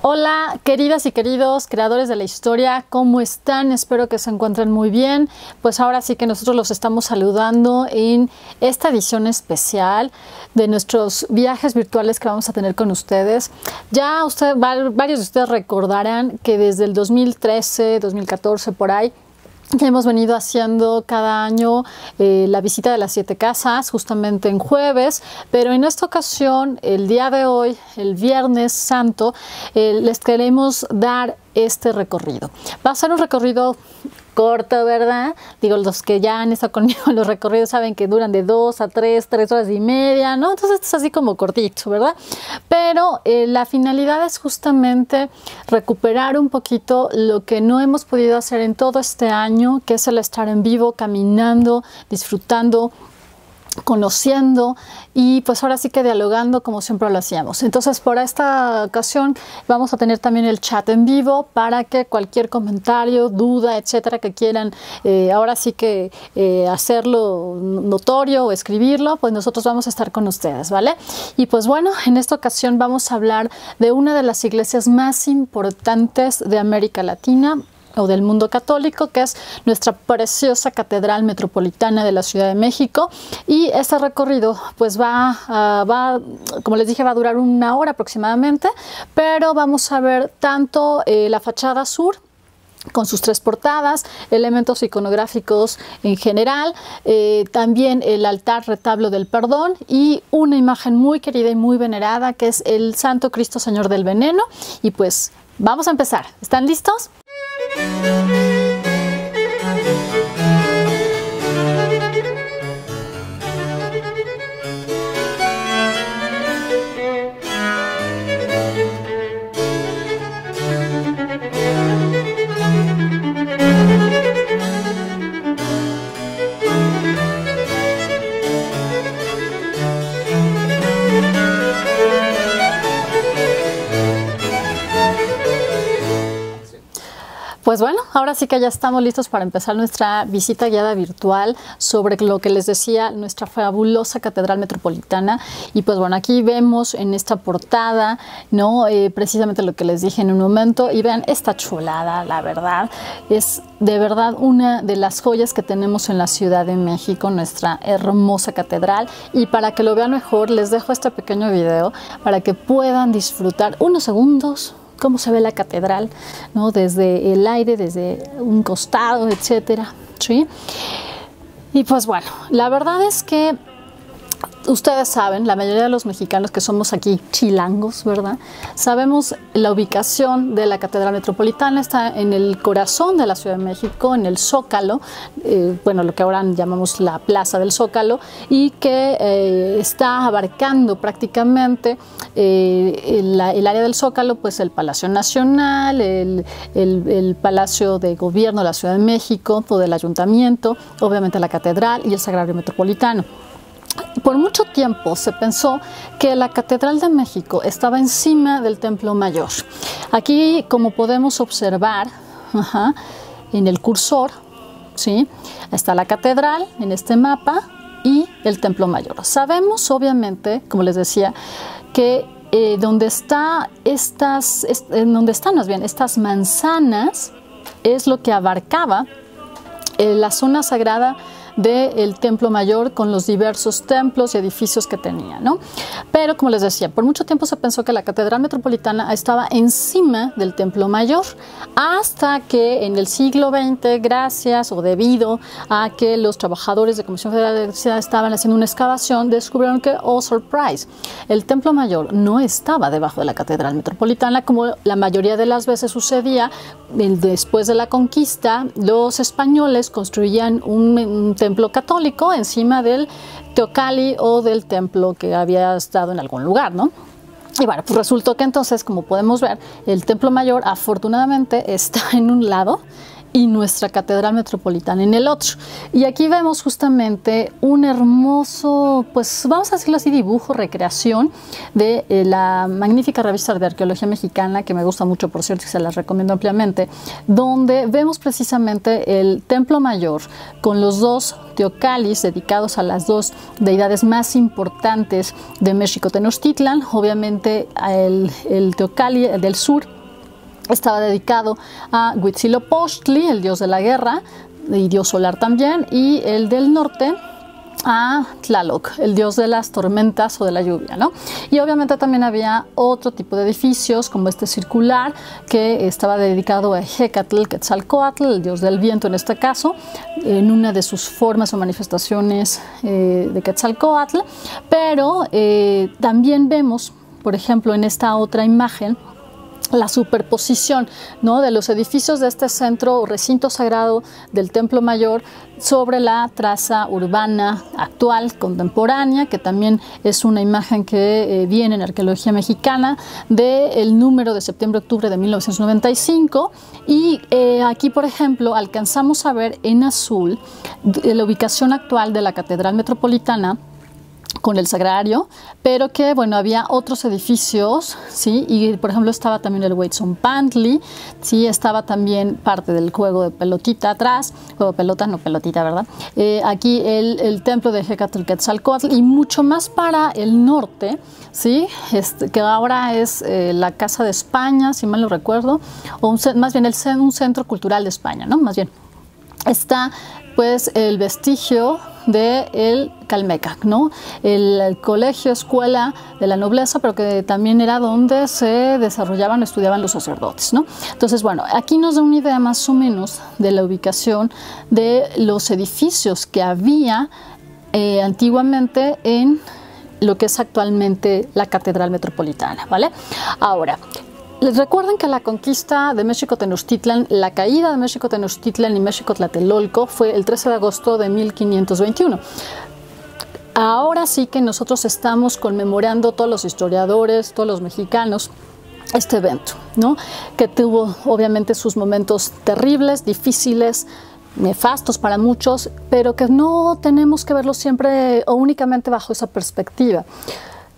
Hola, queridas y queridos creadores de la historia, ¿cómo están? Espero que se encuentren muy bien. Pues ahora sí que nosotros los estamos saludando en esta edición especial de nuestros viajes virtuales que vamos a tener con ustedes. Ya varios de ustedes recordarán que desde el 2013, 2014 por ahí, ya hemos venido haciendo cada año la visita de las 7 casas, justamente en jueves, pero en esta ocasión, el día de hoy, el Viernes Santo, les queremos dar este recorrido. Va a ser un recorrido corto, ¿verdad? Digo, los que ya han estado conmigo en los recorridos saben que duran de 2 a 3 horas y media, ¿no? Entonces esto es así como cortito, ¿verdad? Pero la finalidad es justamente recuperar un poquito lo que no hemos podido hacer en todo este año, que es el estar en vivo, caminando, disfrutando, conociendo y pues ahora sí que dialogando como siempre lo hacíamos. Entonces por esta ocasión vamos a tener también el chat en vivo para que cualquier comentario, duda, etcétera que quieran ahora sí que hacerlo notorio o escribirlo, pues nosotros vamos a estar con ustedes, ¿vale? Y pues bueno, en esta ocasión vamos a hablar de una de las iglesias más importantes de América Latina o del mundo católico, que es nuestra preciosa Catedral Metropolitana de la Ciudad de México. Y este recorrido pues como les dije, va a durar 1 hora aproximadamente, pero vamos a ver tanto la fachada sur con sus 3 portadas, elementos iconográficos en general, también el altar retablo del perdón y una imagen muy querida y muy venerada que es el Santo Cristo Señor del Veneno. Y pues vamos a empezar. ¿Están listos? Pues bueno, ahora sí que ya estamos listos para empezar nuestra visita guiada virtual sobre lo que les decía, nuestra fabulosa Catedral Metropolitana. Y pues bueno, aquí vemos en esta portada, ¿no? Precisamente lo que les dije en un momento. Y vean esta chulada, la verdad. Es de verdad una de las joyas que tenemos en la Ciudad de México, nuestra hermosa catedral. Y para que lo vean mejor, les dejo este pequeño video para que puedan disfrutar unos segundos cómo se ve la catedral, ¿no? Desde el aire, desde un costado, etcétera, ¿sí? Y pues bueno, la verdad es que ustedes saben, la mayoría de los mexicanos que somos aquí chilangos, ¿verdad? Sabemos la ubicación de la Catedral Metropolitana, está en el corazón de la Ciudad de México, en el Zócalo, bueno, lo que ahora llamamos la Plaza del Zócalo, y que está abarcando prácticamente el área del Zócalo, pues el Palacio Nacional, el Palacio de Gobierno de la Ciudad de México, todo el Ayuntamiento, obviamente la Catedral y el Sagrario Metropolitano. Por mucho tiempo se pensó que la Catedral de México estaba encima del Templo Mayor. Aquí, como podemos observar, en el cursor, ¿sí? Está la catedral en este mapa y el Templo Mayor. Sabemos, obviamente, como les decía, que donde están más bien estas manzanas es lo que abarcaba la zona sagrada del Templo Mayor con los diversos templos y edificios que tenía, ¿no? Pero como les decía, por mucho tiempo se pensó que la Catedral Metropolitana estaba encima del Templo Mayor, hasta que en el siglo XX, gracias o debido a que los trabajadores de Comisión Federal de Electricidad estaban haciendo una excavación, descubrieron que, oh surprise, el Templo Mayor no estaba debajo de la Catedral Metropolitana, como la mayoría de las veces sucedía. Después de la conquista, los españoles construían un templo católico encima del teocalli o del templo que había estado en algún lugar, ¿no? Y bueno, pues resultó que entonces, como podemos ver, el Templo Mayor afortunadamente está en un lado y nuestra Catedral Metropolitana en el otro. Y aquí vemos justamente un hermoso, pues vamos a decirlo así, dibujo, recreación de la magnífica revista de Arqueología Mexicana, que me gusta mucho, por cierto, y se las recomiendo ampliamente, donde vemos precisamente el Templo Mayor con los dos teocalis dedicados a las dos deidades más importantes de México Tenochtitlan. Obviamente el teocali del sur estaba dedicado a Huitzilopochtli, el dios de la guerra y dios solar también, y el del norte a Tlaloc, el dios de las tormentas o de la lluvia, ¿no? Y obviamente también había otro tipo de edificios, como este circular, que estaba dedicado a Hecatl, Quetzalcóatl, el dios del viento en este caso, en una de sus formas o manifestaciones de Quetzalcóatl. Pero también vemos, por ejemplo, en esta otra imagen, la superposición, ¿no?, de los edificios de este centro o recinto sagrado del Templo Mayor sobre la traza urbana actual, contemporánea, que también es una imagen que viene en Arqueología Mexicana del número de septiembre-octubre de 1995. Y aquí, por ejemplo, alcanzamos a ver en azul la ubicación actual de la Catedral Metropolitana con el Sagrario, pero que, bueno, había otros edificios, ¿sí? Y, por ejemplo, estaba también el Huitzonpantli, ¿sí? Estaba también parte del juego de pelotita atrás, juego de pelota, no pelotita, ¿verdad? Aquí el templo de Hecatl Quetzalcóatl, y mucho más para el norte, ¿sí? Que ahora es la Casa de España, si mal no recuerdo, o más bien un centro cultural de España, ¿no? Más bien, está pues el vestigio del Calmecac, ¿no? El colegio, escuela de la nobleza, pero que también era donde se desarrollaban o estudiaban los sacerdotes, ¿no? Entonces, bueno, aquí nos da una idea más o menos de la ubicación de los edificios que había antiguamente en lo que es actualmente la Catedral Metropolitana, ¿vale? Ahora, les recuerden que la conquista de México Tenochtitlan, la caída de México Tenochtitlan y México Tlatelolco fue el 13 de agosto de 1521. Ahora sí que nosotros estamos conmemorando, todos los historiadores, todos los mexicanos, este evento, ¿no? Que tuvo obviamente sus momentos terribles, difíciles, nefastos para muchos, pero que no tenemos que verlo siempre o únicamente bajo esa perspectiva.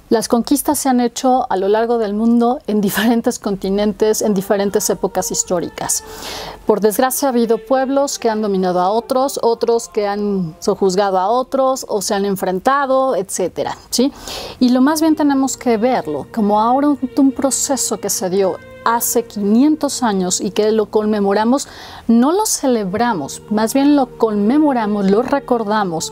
Las conquistas se han hecho a lo largo del mundo en diferentes continentes, en diferentes épocas históricas. Por desgracia ha habido pueblos que han dominado a otros, otros que han sojuzgado a otros o se han enfrentado, etcétera, ¿sí? Y lo más bien tenemos que verlo como ahora un proceso que se dio hace 500 años y que lo conmemoramos, no lo celebramos, más bien lo conmemoramos, lo recordamos,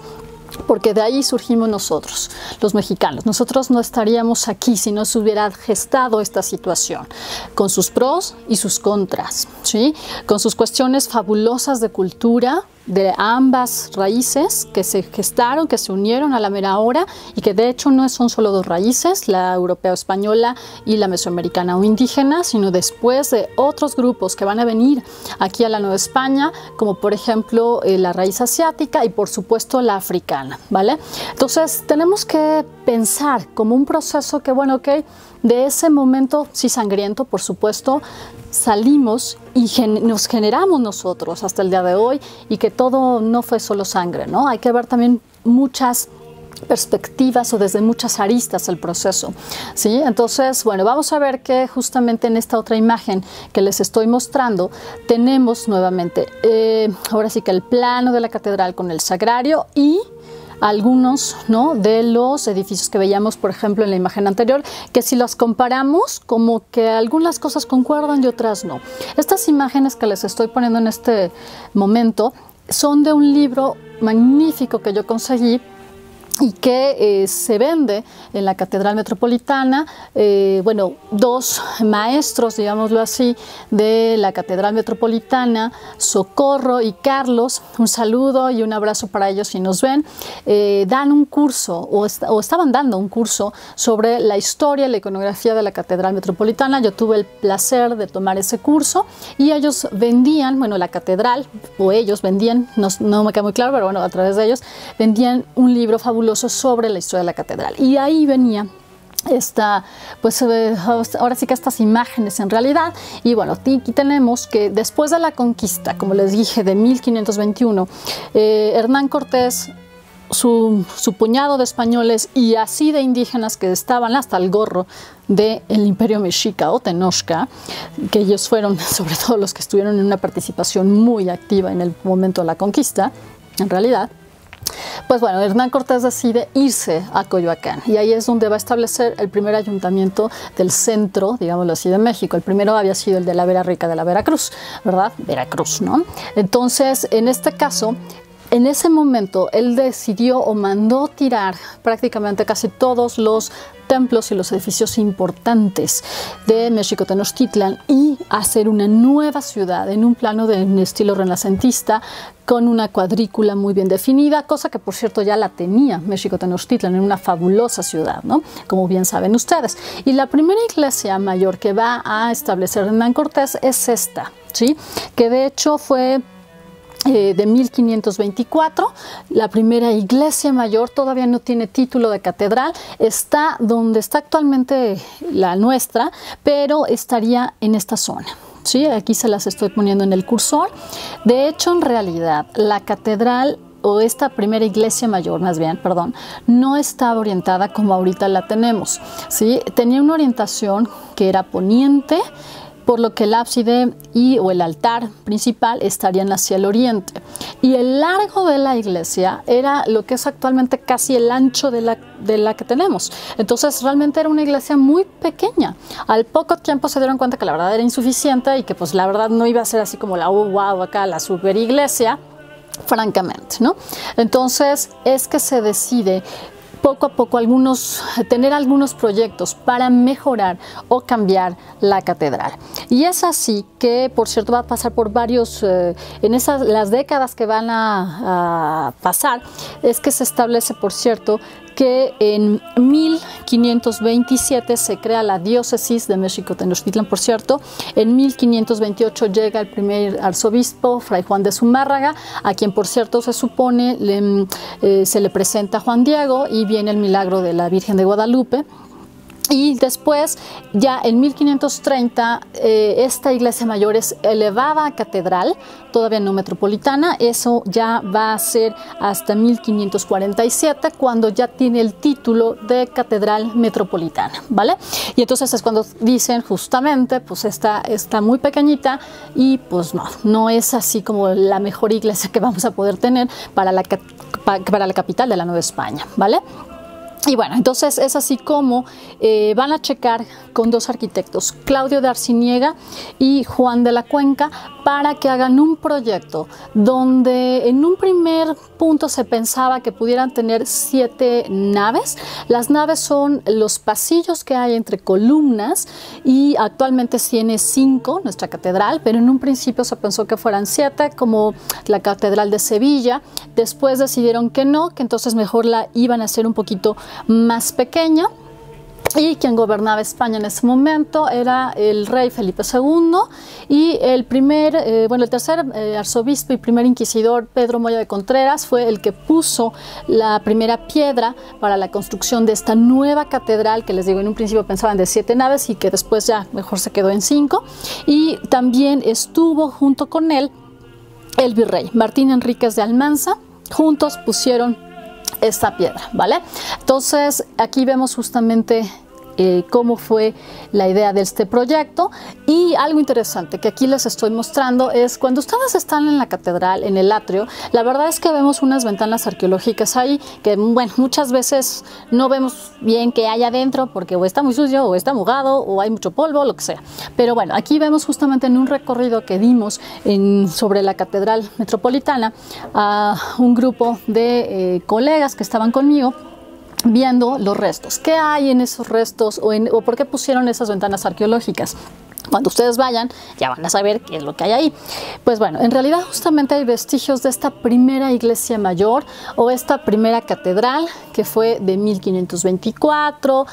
porque de ahí surgimos nosotros, los mexicanos. Nosotros no estaríamos aquí si no se hubiera gestado esta situación, con sus pros y sus contras, ¿sí? Con sus cuestiones fabulosas de cultura, de ambas raíces que se gestaron, que se unieron a la mera hora, y que de hecho no son solo dos raíces, la europea española y la mesoamericana o indígena, sino después de otros grupos que van a venir aquí a la Nueva España, como por ejemplo la raíz asiática y por supuesto la africana, ¿vale? Entonces tenemos que pensar como un proceso que, bueno, ok, de ese momento, sí sangriento, por supuesto, salimos y nos generamos nosotros hasta el día de hoy, y que todo no fue solo sangre, ¿no? Hay que ver también muchas perspectivas o desde muchas aristas el proceso, ¿sí? Entonces, bueno, vamos a ver que justamente en esta otra imagen que les estoy mostrando tenemos nuevamente, ahora sí que el plano de la catedral con el sagrario y algunos, ¿no?, de los edificios que veíamos, por ejemplo, en la imagen anterior, que si las comparamos, como que algunas cosas concuerdan y otras no. Estas imágenes que les estoy poniendo en este momento son de un libro magnífico que yo conseguí y que se vende en la Catedral Metropolitana. Bueno, dos maestros, digámoslo así, de la Catedral Metropolitana, Socorro y Carlos, un saludo y un abrazo para ellos si nos ven, dan un curso o estaban dando un curso sobre la historia y la iconografía de la Catedral Metropolitana. Yo tuve el placer de tomar ese curso y ellos vendían, bueno, la catedral, o ellos vendían, no me queda muy claro, pero bueno, a través de ellos, vendían un libro fabuloso sobre la historia de la catedral, y ahí venía pues ahora sí que estas imágenes en realidad. Y bueno, aquí tenemos que después de la conquista, como les dije, de 1521, Hernán Cortés, su puñado de españoles y así de indígenas que estaban hasta el gorro del Imperio Mexica o Tenochca, que ellos fueron sobre todo los que estuvieron en una participación muy activa en el momento de la conquista, en realidad. Pues bueno, Hernán Cortés decide irse a Coyoacán y ahí es donde va a establecer el primer ayuntamiento del centro, digámoslo así, de México. El primero había sido el de la Vera Rica de la Veracruz, ¿verdad? Veracruz, ¿no? Entonces, en este caso, en ese momento, él decidió o mandó tirar prácticamente casi todos los templos y los edificios importantes de México Tenochtitlan y hacer una nueva ciudad en un plano de estilo renacentista con una cuadrícula muy bien definida, cosa que por cierto ya la tenía México Tenochtitlan en una fabulosa ciudad, ¿no? Como bien saben ustedes. Y la primera iglesia mayor que va a establecer Hernán Cortés es esta, ¿sí? Que de hecho fue de 1524, la primera iglesia mayor, todavía no tiene título de catedral, está donde está actualmente la nuestra, pero estaría en esta zona. ¿Sí? Aquí se las estoy poniendo en el cursor. De hecho, en realidad, la catedral o esta primera iglesia mayor, más bien, perdón, no estaba orientada como ahorita la tenemos, ¿sí? Tenía una orientación que era poniente, por lo que el ábside o el altar principal estarían hacia el oriente. Y el largo de la iglesia era lo que es actualmente casi el ancho de la que tenemos. Entonces realmente era una iglesia muy pequeña. Al poco tiempo se dieron cuenta que la verdad era insuficiente y que pues la verdad no iba a ser así como la wow acá, la super iglesia, francamente, ¿no? Entonces es que se decide poco a poco tener algunos proyectos para mejorar o cambiar la catedral. Y es así que, por cierto, va a pasar por varios, las décadas que van a pasar, es que se establece, por cierto, que en 1527 se crea la diócesis de México Tenochtitlan, por cierto. En 1528 llega el primer arzobispo, Fray Juan de Zumárraga, a quien, por cierto, se supone se le presenta Juan Diego y viene el milagro de la Virgen de Guadalupe. Y después, ya en 1530, esta iglesia mayor es elevada a catedral, todavía no metropolitana. Eso ya va a ser hasta 1547, cuando ya tiene el título de catedral metropolitana, ¿vale? Y entonces es cuando dicen justamente, pues está muy pequeñita y pues no es así como la mejor iglesia que vamos a poder tener para la capital de la Nueva España, ¿vale? Y bueno, entonces es así como van a checar con dos arquitectos, Claudio de Arciniega y Juan de la Cuenca, para que hagan un proyecto donde en un primer punto se pensaba que pudieran tener 7 naves. Las naves son los pasillos que hay entre columnas y actualmente tiene 5 nuestra catedral, pero en un principio se pensó que fueran 7 como la catedral de Sevilla. Después decidieron que no, que entonces mejor la iban a hacer un poquito más pequeña. Y quien gobernaba España en ese momento era el rey Felipe II y el tercer arzobispo y primer inquisidor, Pedro Moya de Contreras, fue el que puso la primera piedra para la construcción de esta nueva catedral, que les digo, en un principio pensaban de 7 naves y que después ya mejor se quedó en 5. Y también estuvo junto con él el virrey Martín Enríquez de Almanza. Juntos pusieron esta piedra, ¿vale? Entonces aquí vemos justamente cómo fue la idea de este proyecto. Y algo interesante que aquí les estoy mostrando es cuando ustedes están en la catedral, en el atrio, la verdad es que vemos unas ventanas arqueológicas ahí que, bueno, muchas veces no vemos bien qué hay adentro porque o está muy sucio o está mojado o hay mucho polvo, lo que sea. Pero bueno, aquí vemos justamente en un recorrido que dimos sobre la catedral metropolitana a un grupo de colegas que estaban conmigo viendo los restos. ¿Qué hay en esos restos o por qué pusieron esas ventanas arqueológicas? Cuando ustedes vayan, ya van a saber qué es lo que hay ahí. Pues bueno, en realidad justamente hay vestigios de esta primera iglesia mayor o esta primera catedral que fue de 1524,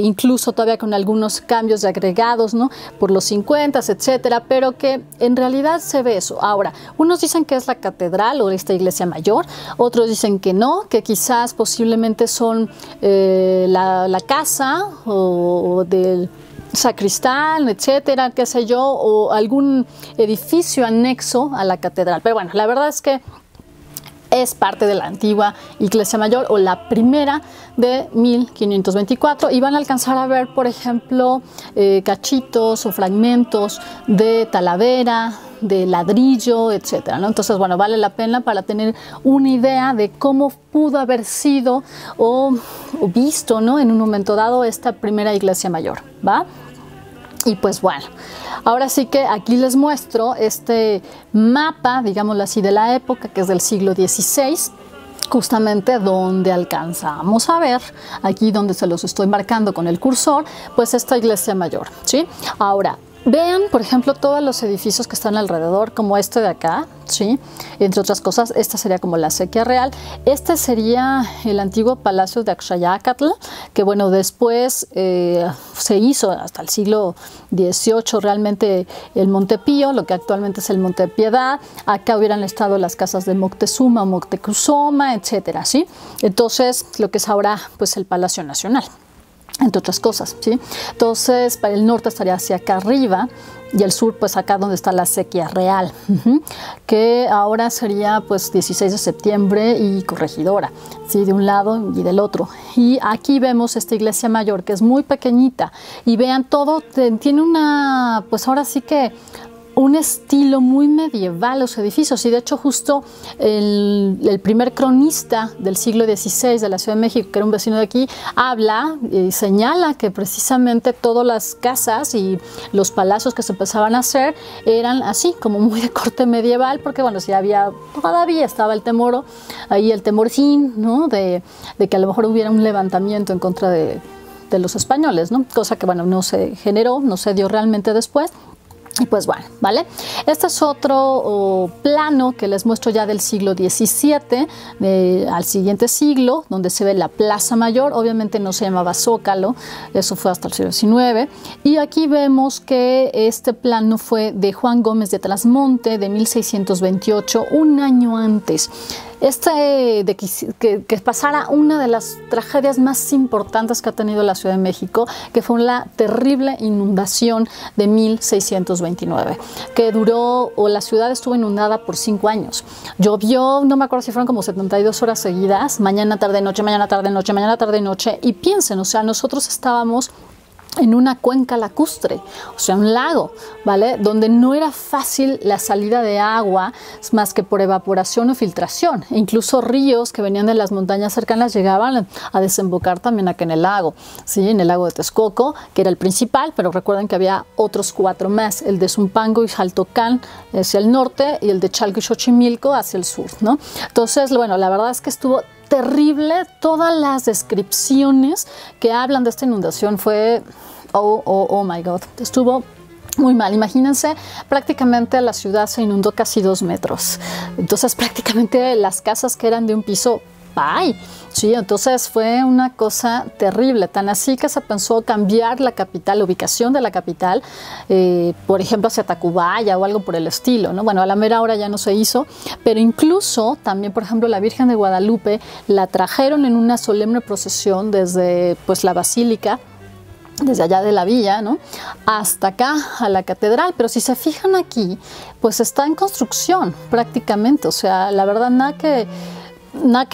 incluso todavía con algunos cambios de agregados, ¿no? Por los 50, etcétera, pero que en realidad se ve eso. Ahora, unos dicen que es la catedral o esta iglesia mayor, otros dicen que no, que quizás posiblemente son la casa o del sacristán, etcétera, qué sé yo, o algún edificio anexo a la catedral. Pero bueno, la verdad es que es parte de la antigua iglesia mayor o la primera de 1524 y van a alcanzar a ver, por ejemplo, cachitos o fragmentos de talavera, de ladrillo, etcétera, ¿no? Entonces, bueno, vale la pena para tener una idea de cómo pudo haber sido o visto, ¿no? En un momento dado esta primera iglesia mayor, ¿va? Y pues bueno, ahora sí que aquí les muestro este mapa, digámoslo así, de la época, que es del siglo XVI, justamente donde alcanzamos a ver, aquí donde se los estoy marcando con el cursor, pues esta iglesia mayor, ¿sí? Ahora, vean, por ejemplo, todos los edificios que están alrededor, como este de acá, ¿sí? Entre otras cosas, esta sería como la Acequia Real. Este sería el antiguo Palacio de Axayácatl, que bueno, después se hizo hasta el siglo XVIII realmente el Monte Pío, lo que actualmente es el Monte Piedad. Acá hubieran estado las casas de Moctezuma, Moctezuma, etcétera, ¿sí? Entonces, lo que es ahora, pues el Palacio Nacional, entre otras cosas, ¿sí? Entonces, para el norte estaría hacia acá arriba y el sur, pues acá donde está la Acequia Real, que ahora sería pues 16 de septiembre y Corregidora, ¿sí? De un lado y del otro. Y aquí vemos esta iglesia mayor que es muy pequeñita y vean todo, tiene una, pues ahora sí que un estilo muy medieval los edificios y de hecho justo el primer cronista del siglo XVI de la Ciudad de México, que era un vecino de aquí, habla y señala que precisamente todas las casas y los palacios que se empezaban a hacer eran así, como muy de corte medieval, porque bueno, si todavía estaba el temor, ahí el temorcín, ¿no? De que a lo mejor hubiera un levantamiento en contra de los españoles, ¿no? Cosa que bueno, no se generó, no se dio realmente después. Y pues bueno, ¿vale? Este es otro plano que les muestro ya del siglo XVII al siguiente siglo, donde se ve la Plaza Mayor. Obviamente no se llamaba Zócalo, eso fue hasta el siglo XIX. Y aquí vemos que este plano fue de Juan Gómez de Trasmonte de 1628, un año antes. De que pasara una de las tragedias más importantes que ha tenido la Ciudad de México, que fue la terrible inundación de 1629, que duró, o la ciudad estuvo inundada por 5 años. Llovió, no me acuerdo si fueron como 72 horas seguidas, mañana, tarde, noche, mañana, tarde, noche, mañana, tarde, noche, y piensen, o sea, nosotros estábamos en una cuenca lacustre, o sea, un lago, ¿vale? Donde no era fácil la salida de agua más que por evaporación o filtración. E incluso ríos que venían de las montañas cercanas llegaban a desembocar también aquí en el lago, ¿sí? En el lago de Texcoco, que era el principal, pero recuerden que había otros 4 más, el de Zumpango y Xaltocán hacia el norte y el de Chalco y Xochimilco hacia el sur, ¿no? Entonces, bueno, la verdad es que estuvo terrible. Todas las descripciones que hablan de esta inundación fue oh my God, estuvo muy mal. Imagínense, prácticamente la ciudad se inundó casi 2 metros. Entonces prácticamente las casas que eran de un piso, ¡ay! Sí, entonces fue una cosa terrible, tan así que se pensó cambiar la capital, la ubicación de la capital, por ejemplo hacia Tacubaya o algo por el estilo, ¿no? Bueno, a la mera hora ya no se hizo, pero incluso también, por ejemplo, la Virgen de Guadalupe la trajeron en una solemne procesión desde pues la basílica, desde allá de la villa, ¿no? Hasta acá a la catedral, pero si se fijan aquí, pues está en construcción prácticamente, o sea, la verdad nada que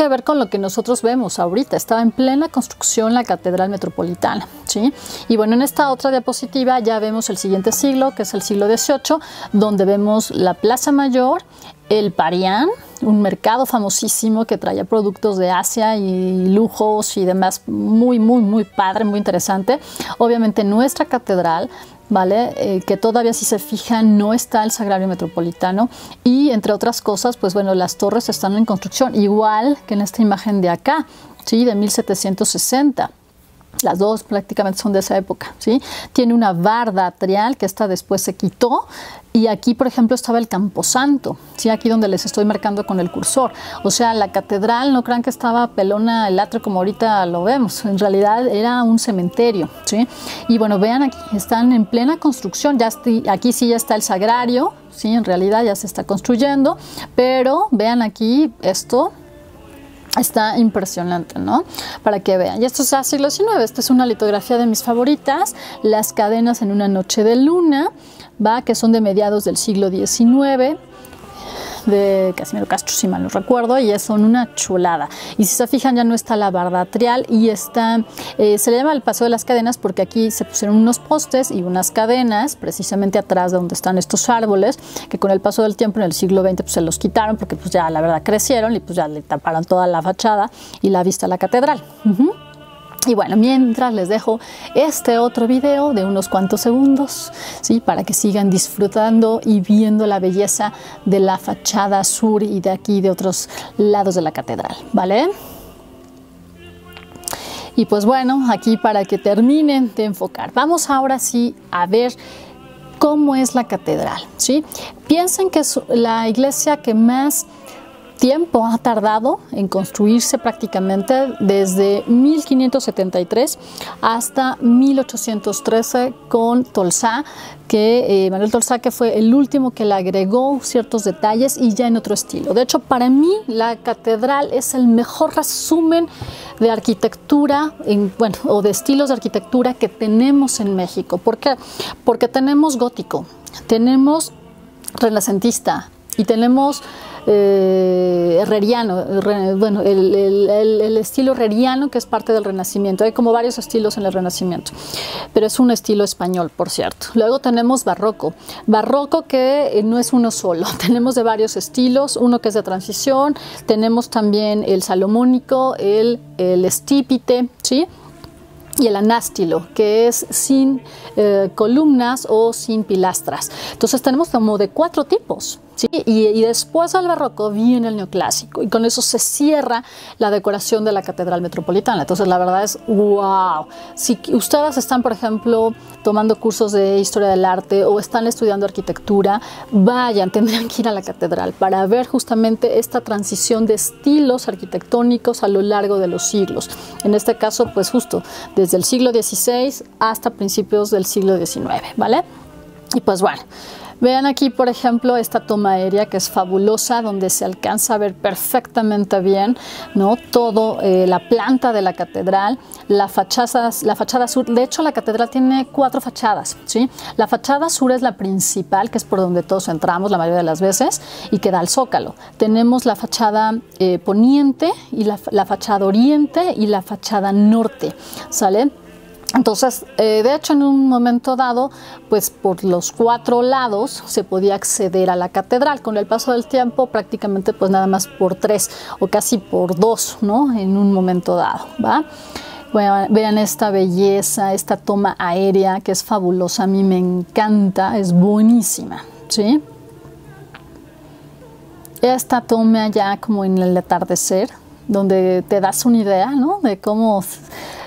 ver con lo que nosotros vemos ahorita. Estaba en plena construcción la Catedral Metropolitana, ¿sí? Y bueno, en esta otra diapositiva ya vemos el siguiente siglo, que es el siglo XVIII, donde vemos la Plaza Mayor, el Parián, un mercado famosísimo que traía productos de Asia y lujos y demás, muy, muy, muy padre, muy interesante. Obviamente nuestra catedral, ¿vale? Que todavía, si se fijan, no está el Sagrario Metropolitano y, entre otras cosas, pues bueno, las torres están en construcción, igual que en esta imagen de acá, ¿sí? De 1760. Las dos prácticamente son de esa época, ¿sí? Tiene una barda atrial que esta después se quitó, y aquí, por ejemplo, estaba el camposanto, ¿sí? Aquí donde les estoy marcando con el cursor. O sea, la catedral, no crean que estaba pelona el atrio como ahorita lo vemos. En realidad era un cementerio, ¿sí? Y bueno, vean aquí, están en plena construcción. Aquí sí ya está el sagrario, ¿sí? En realidad ya se está construyendo, pero vean aquí esto. Está impresionante, ¿no? Para que vean. Y esto es del siglo XIX. Esta es una litografía de mis favoritas. Las cadenas en una noche de luna, ¿va? Que son de mediados del siglo XIX. De Casimiro Castro, si mal no recuerdo, y son una chulada. Y si se fijan, ya no está la barda atrial y está, se le llama el Paseo de las Cadenas porque aquí se pusieron unos postes y unas cadenas precisamente atrás de donde están estos árboles, que con el paso del tiempo en el siglo XX pues, se los quitaron porque pues ya la verdad crecieron y pues ya le taparon toda la fachada y la vista a la catedral. Y bueno, mientras les dejo este otro video de unos cuantos segundos, ¿sí? Para que sigan disfrutando y viendo la belleza de la fachada sur y de aquí de otros lados de la catedral, ¿vale? Y pues bueno, aquí para que terminen de enfocar, vamos ahora sí a ver cómo es la catedral, ¿sí? Piensen que es la iglesia que más tiempo ha tardado en construirse prácticamente desde 1573 hasta 1813 con Tolsá, que Manuel Tolsá, que fue el último que le agregó ciertos detalles y ya en otro estilo. De hecho, para mí la catedral es el mejor resumen de arquitectura, o de estilos de arquitectura que tenemos en México. ¿Por qué? Porque tenemos gótico, tenemos renacentista y tenemos herreriano, el estilo herreriano, que es parte del Renacimiento. Hay como varios estilos en el Renacimiento, pero es un estilo español, por cierto. Luego tenemos barroco que no es uno solo, tenemos de varios estilos, uno que es de transición, tenemos también el salomónico, el estípite, ¿sí? Y el anástilo, que es sin columnas o sin pilastras. Entonces tenemos como de 4 tipos, ¿sí? Y después del barroco viene el neoclásico, y con eso se cierra la decoración de la Catedral Metropolitana. Entonces la verdad es wow. Si ustedes están, por ejemplo, tomando cursos de historia del arte o están estudiando arquitectura, vayan, tendrían que ir a la catedral para ver justamente esta transición de estilos arquitectónicos a lo largo de los siglos. En este caso, pues justo desde el siglo XVI hasta principios del siglo XIX, ¿vale? Y pues bueno, vean aquí, por ejemplo, esta toma aérea que es fabulosa, donde se alcanza a ver perfectamente bien, ¿no? Todo, la planta de la catedral, la fachada sur. De hecho, la catedral tiene 4 fachadas, ¿sí? La fachada sur es la principal, que es por donde todos entramos la mayoría de las veces, y que da al zócalo. Tenemos la fachada poniente, y la fachada oriente y la fachada norte, ¿sale? Entonces, de hecho, en un momento dado, pues por los 4 lados se podía acceder a la catedral. Con el paso del tiempo, prácticamente pues nada más por 3 o casi por 2, ¿no? En un momento dado, ¿va? Bueno, vean esta belleza, esta toma aérea que es fabulosa, a mí me encanta, es buenísima, ¿sí? Esta toma ya como en el atardecer, donde te das una idea, ¿no? De cómo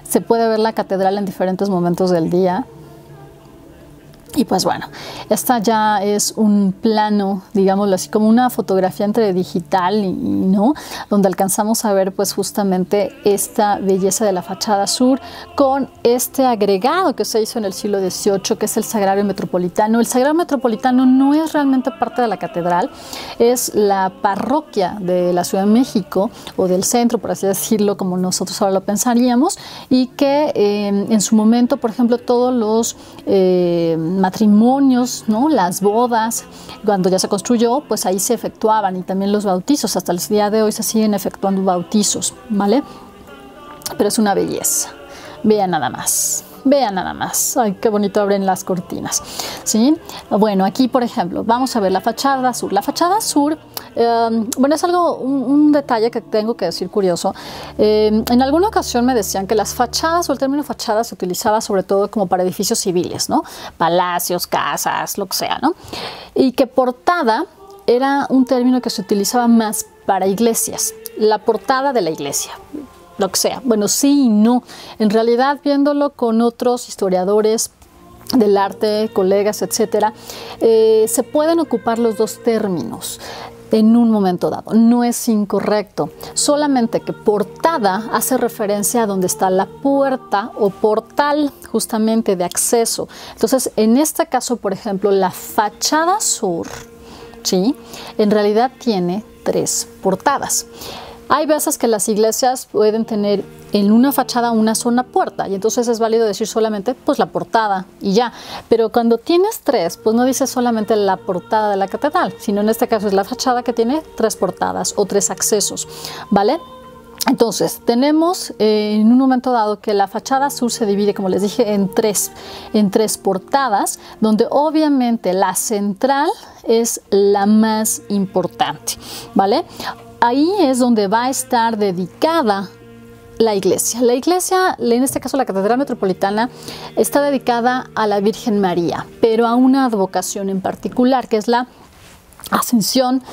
se puede ver la catedral en diferentes momentos del día. Y pues bueno, esta ya es un plano, digámoslo así, como una fotografía entre digital y no, donde alcanzamos a ver pues justamente esta belleza de la fachada sur con este agregado que se hizo en el siglo XVIII, que es el Sagrario Metropolitano. El Sagrario Metropolitano no es realmente parte de la catedral, es la parroquia de la Ciudad de México, o del centro, por así decirlo, como nosotros ahora lo pensaríamos, y que en su momento, por ejemplo, todos los matrimonios, ¿no? Las bodas, cuando ya se construyó, pues ahí se efectuaban, y también los bautizos. Hasta el día de hoy se siguen efectuando bautizos, ¿vale? Pero es una belleza. Vean nada más. Vean nada más. Ay, qué bonito abren las cortinas, ¿sí? Bueno, aquí, por ejemplo, vamos a ver la fachada sur. La fachada sur, bueno, es algo, un detalle que tengo que decir curioso. En alguna ocasión me decían que las fachadas, o el término fachada, se utilizaba sobre todo como para edificios civiles, ¿no? Palacios, casas, lo que sea, ¿no? Y que portada era un término que se utilizaba más para iglesias. La portada de la iglesia. lo que sea. Bueno, sí y no. En realidad, viéndolo con otros historiadores del arte, colegas, etcétera, se pueden ocupar los dos términos en un momento dado. No es incorrecto, solamente que portada hace referencia a donde está la puerta o portal justamente de acceso. Entonces, en este caso, por ejemplo, la fachada sur, ¿sí?, en realidad tiene 3 portadas. Hay veces que las iglesias pueden tener en una fachada una sola puerta y entonces es válido decir solamente pues la portada y ya. Pero cuando tienes 3, pues no dices solamente la portada de la catedral, sino en este caso es la fachada que tiene 3 portadas o 3 accesos, ¿vale? Entonces, tenemos en un momento dado que la fachada sur se divide, como les dije, en tres portadas, donde obviamente la central es la más importante, ¿vale? Ahí es donde va a estar dedicada la iglesia. La iglesia, en este caso la Catedral Metropolitana, está dedicada a la Virgen María, pero a una advocación en particular, que es la Asunción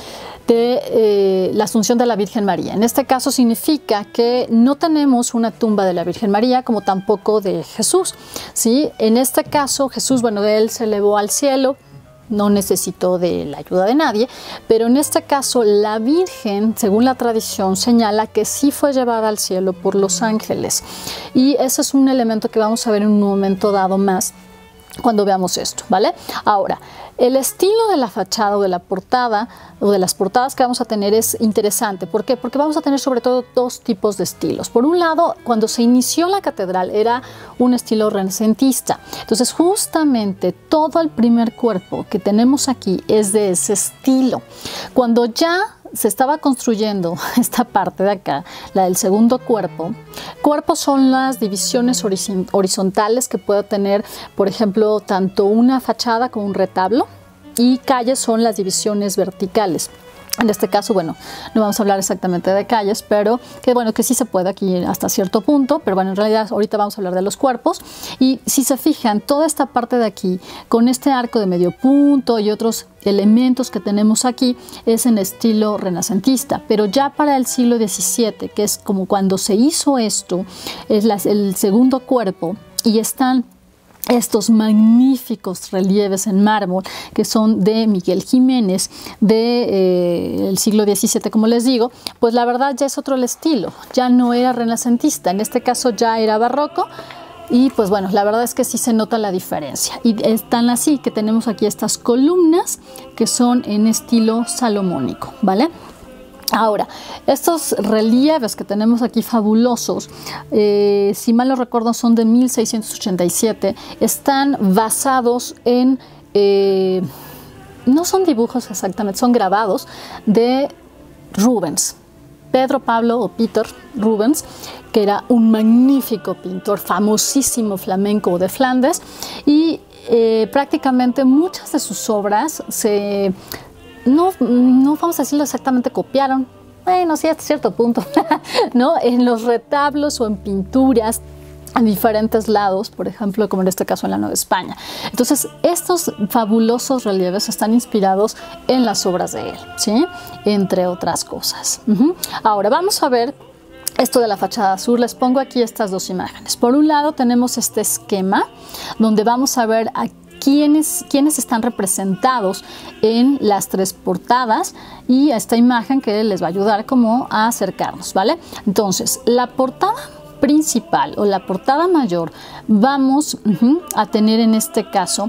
de la Virgen María. En este caso significa que no tenemos una tumba de la Virgen María como tampoco de Jesús, ¿sí? En este caso Jesús, bueno, él se elevó al cielo, no necesitó de la ayuda de nadie, pero en este caso la Virgen, según la tradición, señala que sí fue llevada al cielo por los ángeles, y ese es un elemento que vamos a ver en un momento dado más cuando veamos esto, ¿vale? Ahora, el estilo de la fachada o de la portada o de las portadas que vamos a tener es interesante. ¿Por qué? Porque vamos a tener sobre todo 2 tipos de estilos. Por un lado, cuando se inició la catedral era un estilo renacentista. Entonces, justamente todo el primer cuerpo que tenemos aquí es de ese estilo. Cuando ya se estaba construyendo esta parte de acá, la del segundo cuerpo. Cuerpos son las divisiones horizontales que puede tener, por ejemplo, tanto una fachada como un retablo, y calles son las divisiones verticales. En este caso, bueno, no vamos a hablar exactamente de calles, pero que bueno, que sí se puede aquí hasta cierto punto, pero bueno, en realidad ahorita vamos a hablar de los cuerpos. Y si se fijan, toda esta parte de aquí, con este arco de medio punto y otros elementos que tenemos aquí, es en estilo renacentista, pero ya para el siglo XVII, que es como cuando se hizo esto, es el segundo cuerpo, y están estos magníficos relieves en mármol que son de Miguel Jiménez del siglo XVII, como les digo, pues la verdad ya es otro el estilo, ya no era renacentista, en este caso ya era barroco. Y pues bueno, la verdad es que sí se nota la diferencia. Y están así que tenemos aquí estas columnas que son en estilo salomónico, ¿vale? Ahora, estos relieves que tenemos aquí fabulosos, si mal no recuerdo son de 1687, están basados en, no son dibujos exactamente, son grabados de Rubens. Pedro Pablo o Peter Rubens, que era un magnífico pintor, famosísimo flamenco de Flandes, y prácticamente muchas de sus obras no vamos a decirlo exactamente copiaron, bueno, sí, hasta cierto punto, ¿no? En los retablos o en pinturas en diferentes lados, por ejemplo, como en este caso en la Nueva España. Entonces, estos fabulosos relieves están inspirados en las obras de él, ¿sí? Entre otras cosas. Ahora, vamos a ver esto de la fachada sur. Les pongo aquí estas 2 imágenes. Por un lado, tenemos este esquema donde vamos a ver a quiénes están representados en las 3 portadas, y esta imagen que les va a ayudar como a acercarnos, ¿vale? Entonces, la portada principal o la portada mayor vamos a tener en este caso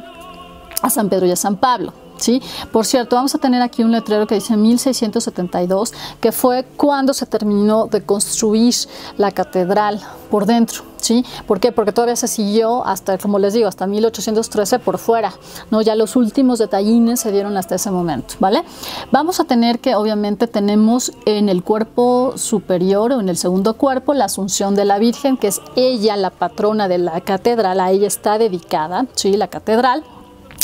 a San Pedro y a San Pablo, ¿sí? Por cierto, vamos a tener aquí un letrero que dice 1672, que fue cuando se terminó de construir la catedral por dentro, ¿sí? ¿Por qué? Porque todavía se siguió hasta, como les digo, hasta 1813 por fuera, ¿no? Ya los últimos detallines se dieron hasta ese momento, ¿vale? Vamos a tener que, obviamente, tenemos en el cuerpo superior o en el segundo cuerpo la Asunción de la Virgen, que es ella la patrona de la catedral, a ella está dedicada, ¿sí? La catedral.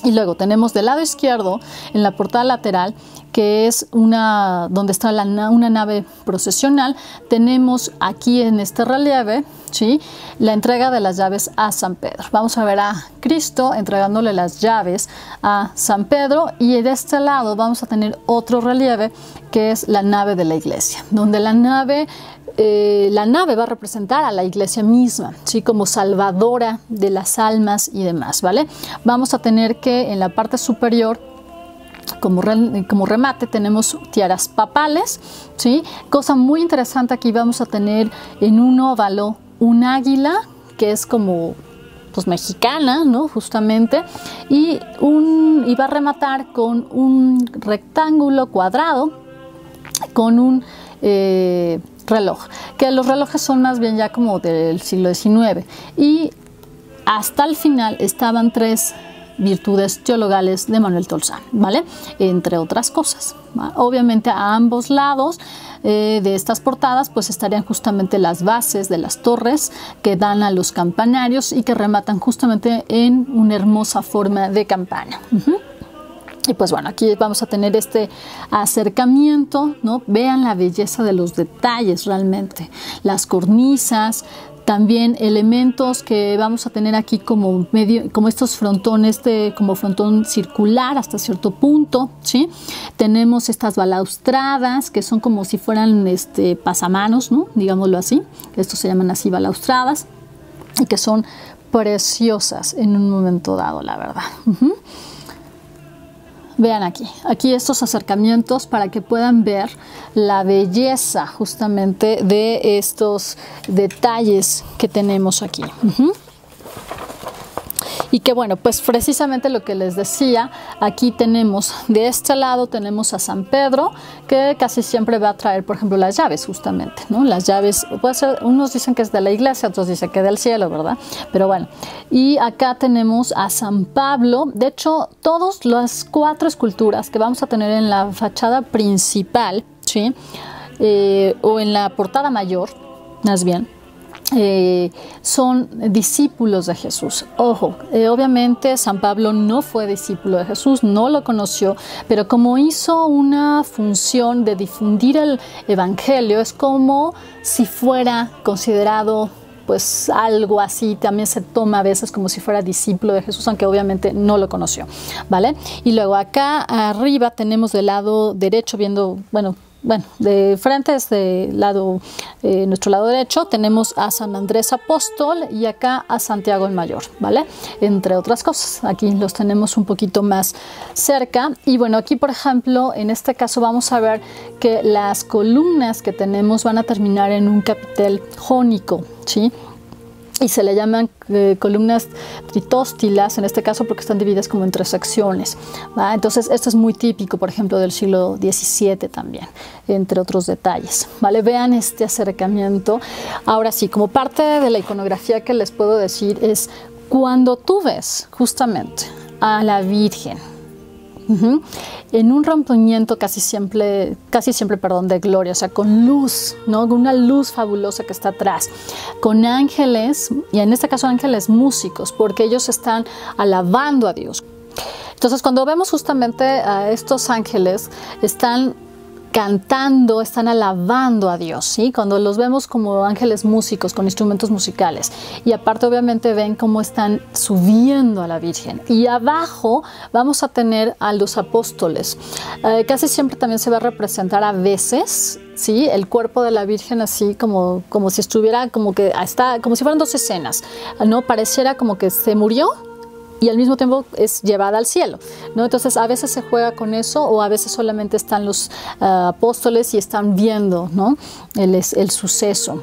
Y luego tenemos del lado izquierdo, en la portada lateral, que es donde está una nave procesional. Tenemos aquí en este relieve, ¿sí?, la entrega de las llaves a San Pedro. Vamos a ver a Cristo entregándole las llaves a San Pedro, y de este lado vamos a tener otro relieve que es la nave de la iglesia, donde la nave va a representar a la iglesia misma, ¿sí?, como salvadora de las almas y demás, ¿vale? Vamos a tener que en la parte superior, como remate, tenemos tiaras papales, ¿sí? Cosa muy interesante, aquí vamos a tener en un óvalo un águila, que es como pues mexicana, ¿no?, justamente, y va a rematar con un rectángulo cuadrado con un reloj, que los relojes son más bien ya como del siglo XIX, y hasta el final estaban 3 virtudes teologales de Manuel Tolsán, ¿vale?, entre otras cosas, ¿vale? Obviamente a ambos lados de estas portadas pues estarían justamente las bases de las torres que dan a los campanarios y que rematan justamente en una hermosa forma de campana. Y pues bueno, aquí vamos a tener este acercamiento, ¿no? Vean la belleza de los detalles realmente, las cornisas, también elementos que vamos a tener aquí como estos frontones, como frontón circular hasta cierto punto, ¿sí? Tenemos estas balaustradas que son como si fueran pasamanos, ¿no?, digámoslo así. Estos se llaman así balaustradas, y que son preciosas en un momento dado, la verdad. Vean aquí estos acercamientos para que puedan ver la belleza justamente de estos detalles que tenemos aquí. Y que bueno, pues precisamente lo que les decía, aquí tenemos, de este lado tenemos a San Pedro, que casi siempre va a traer, por ejemplo, las llaves justamente, ¿no? Las llaves, puede ser, unos dicen que es de la iglesia, otros dicen que del cielo, ¿verdad? Pero bueno, y acá tenemos a San Pablo. De hecho, todas las 4 esculturas que vamos a tener en la fachada principal, ¿sí?, o en la portada mayor, más bien, son discípulos de Jesús. Ojo, obviamente San Pablo no fue discípulo de Jesús, no lo conoció, pero como hizo una función de difundir el evangelio, es como si fuera considerado pues algo así. También se toma a veces como si fuera discípulo de Jesús, aunque obviamente no lo conoció, ¿vale? Y luego acá arriba tenemos del lado derecho, viendo, bueno, de frente es nuestro lado derecho, tenemos a San Andrés Apóstol y acá a Santiago el Mayor, ¿vale? Entre otras cosas, aquí los tenemos un poquito más cerca. Y bueno, aquí por ejemplo, en este caso vamos a ver que las columnas que tenemos van a terminar en un capitel jónico, ¿sí? Y se le llaman columnas tritóstilas, en este caso porque están divididas como en 3 secciones, ¿va? Entonces esto es muy típico, por ejemplo, del siglo XVII también, entre otros detalles, ¿vale? Vean este acercamiento. Ahora sí, como parte de la iconografía que les puedo decir es, cuando tú ves justamente a la Virgen en un rompimiento casi siempre, de gloria, o sea, con luz, ¿no? Una luz fabulosa que está atrás, con ángeles, y en este caso ángeles músicos, porque ellos están alabando a Dios. Entonces, cuando vemos justamente a estos ángeles, están cantando, están alabando a Dios, ¿sí? Cuando los vemos como ángeles músicos con instrumentos musicales, y aparte obviamente ven cómo están subiendo a la Virgen, y abajo vamos a tener a los apóstoles. Casi siempre también se va a representar a veces, ¿sí?, el cuerpo de la Virgen así como si estuviera, como si fueran 2 escenas, ¿no? Pareciera como que se murió y al mismo tiempo es llevada al cielo, ¿no? Entonces a veces se juega con eso, o a veces solamente están los apóstoles y están viendo, ¿no?, el suceso.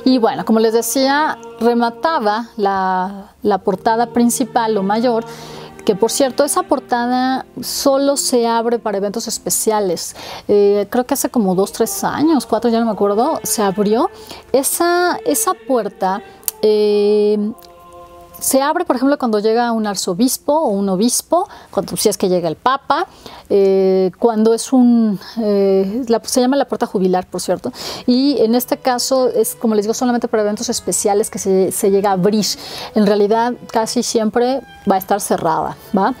Y bueno, como les decía, remataba la portada principal o mayor, que por cierto, esa portada solo se abre para eventos especiales. Creo que hace como 2, 3 años, 4, ya no me acuerdo, se abrió esa puerta. Se abre, por ejemplo, cuando llega un arzobispo o un obispo, si es que llega el papa, cuando es se llama la puerta jubilar, por cierto, y en este caso es, como les digo, solamente para eventos especiales que se llega a abrir. En realidad casi siempre va a estar cerrada, ¿va?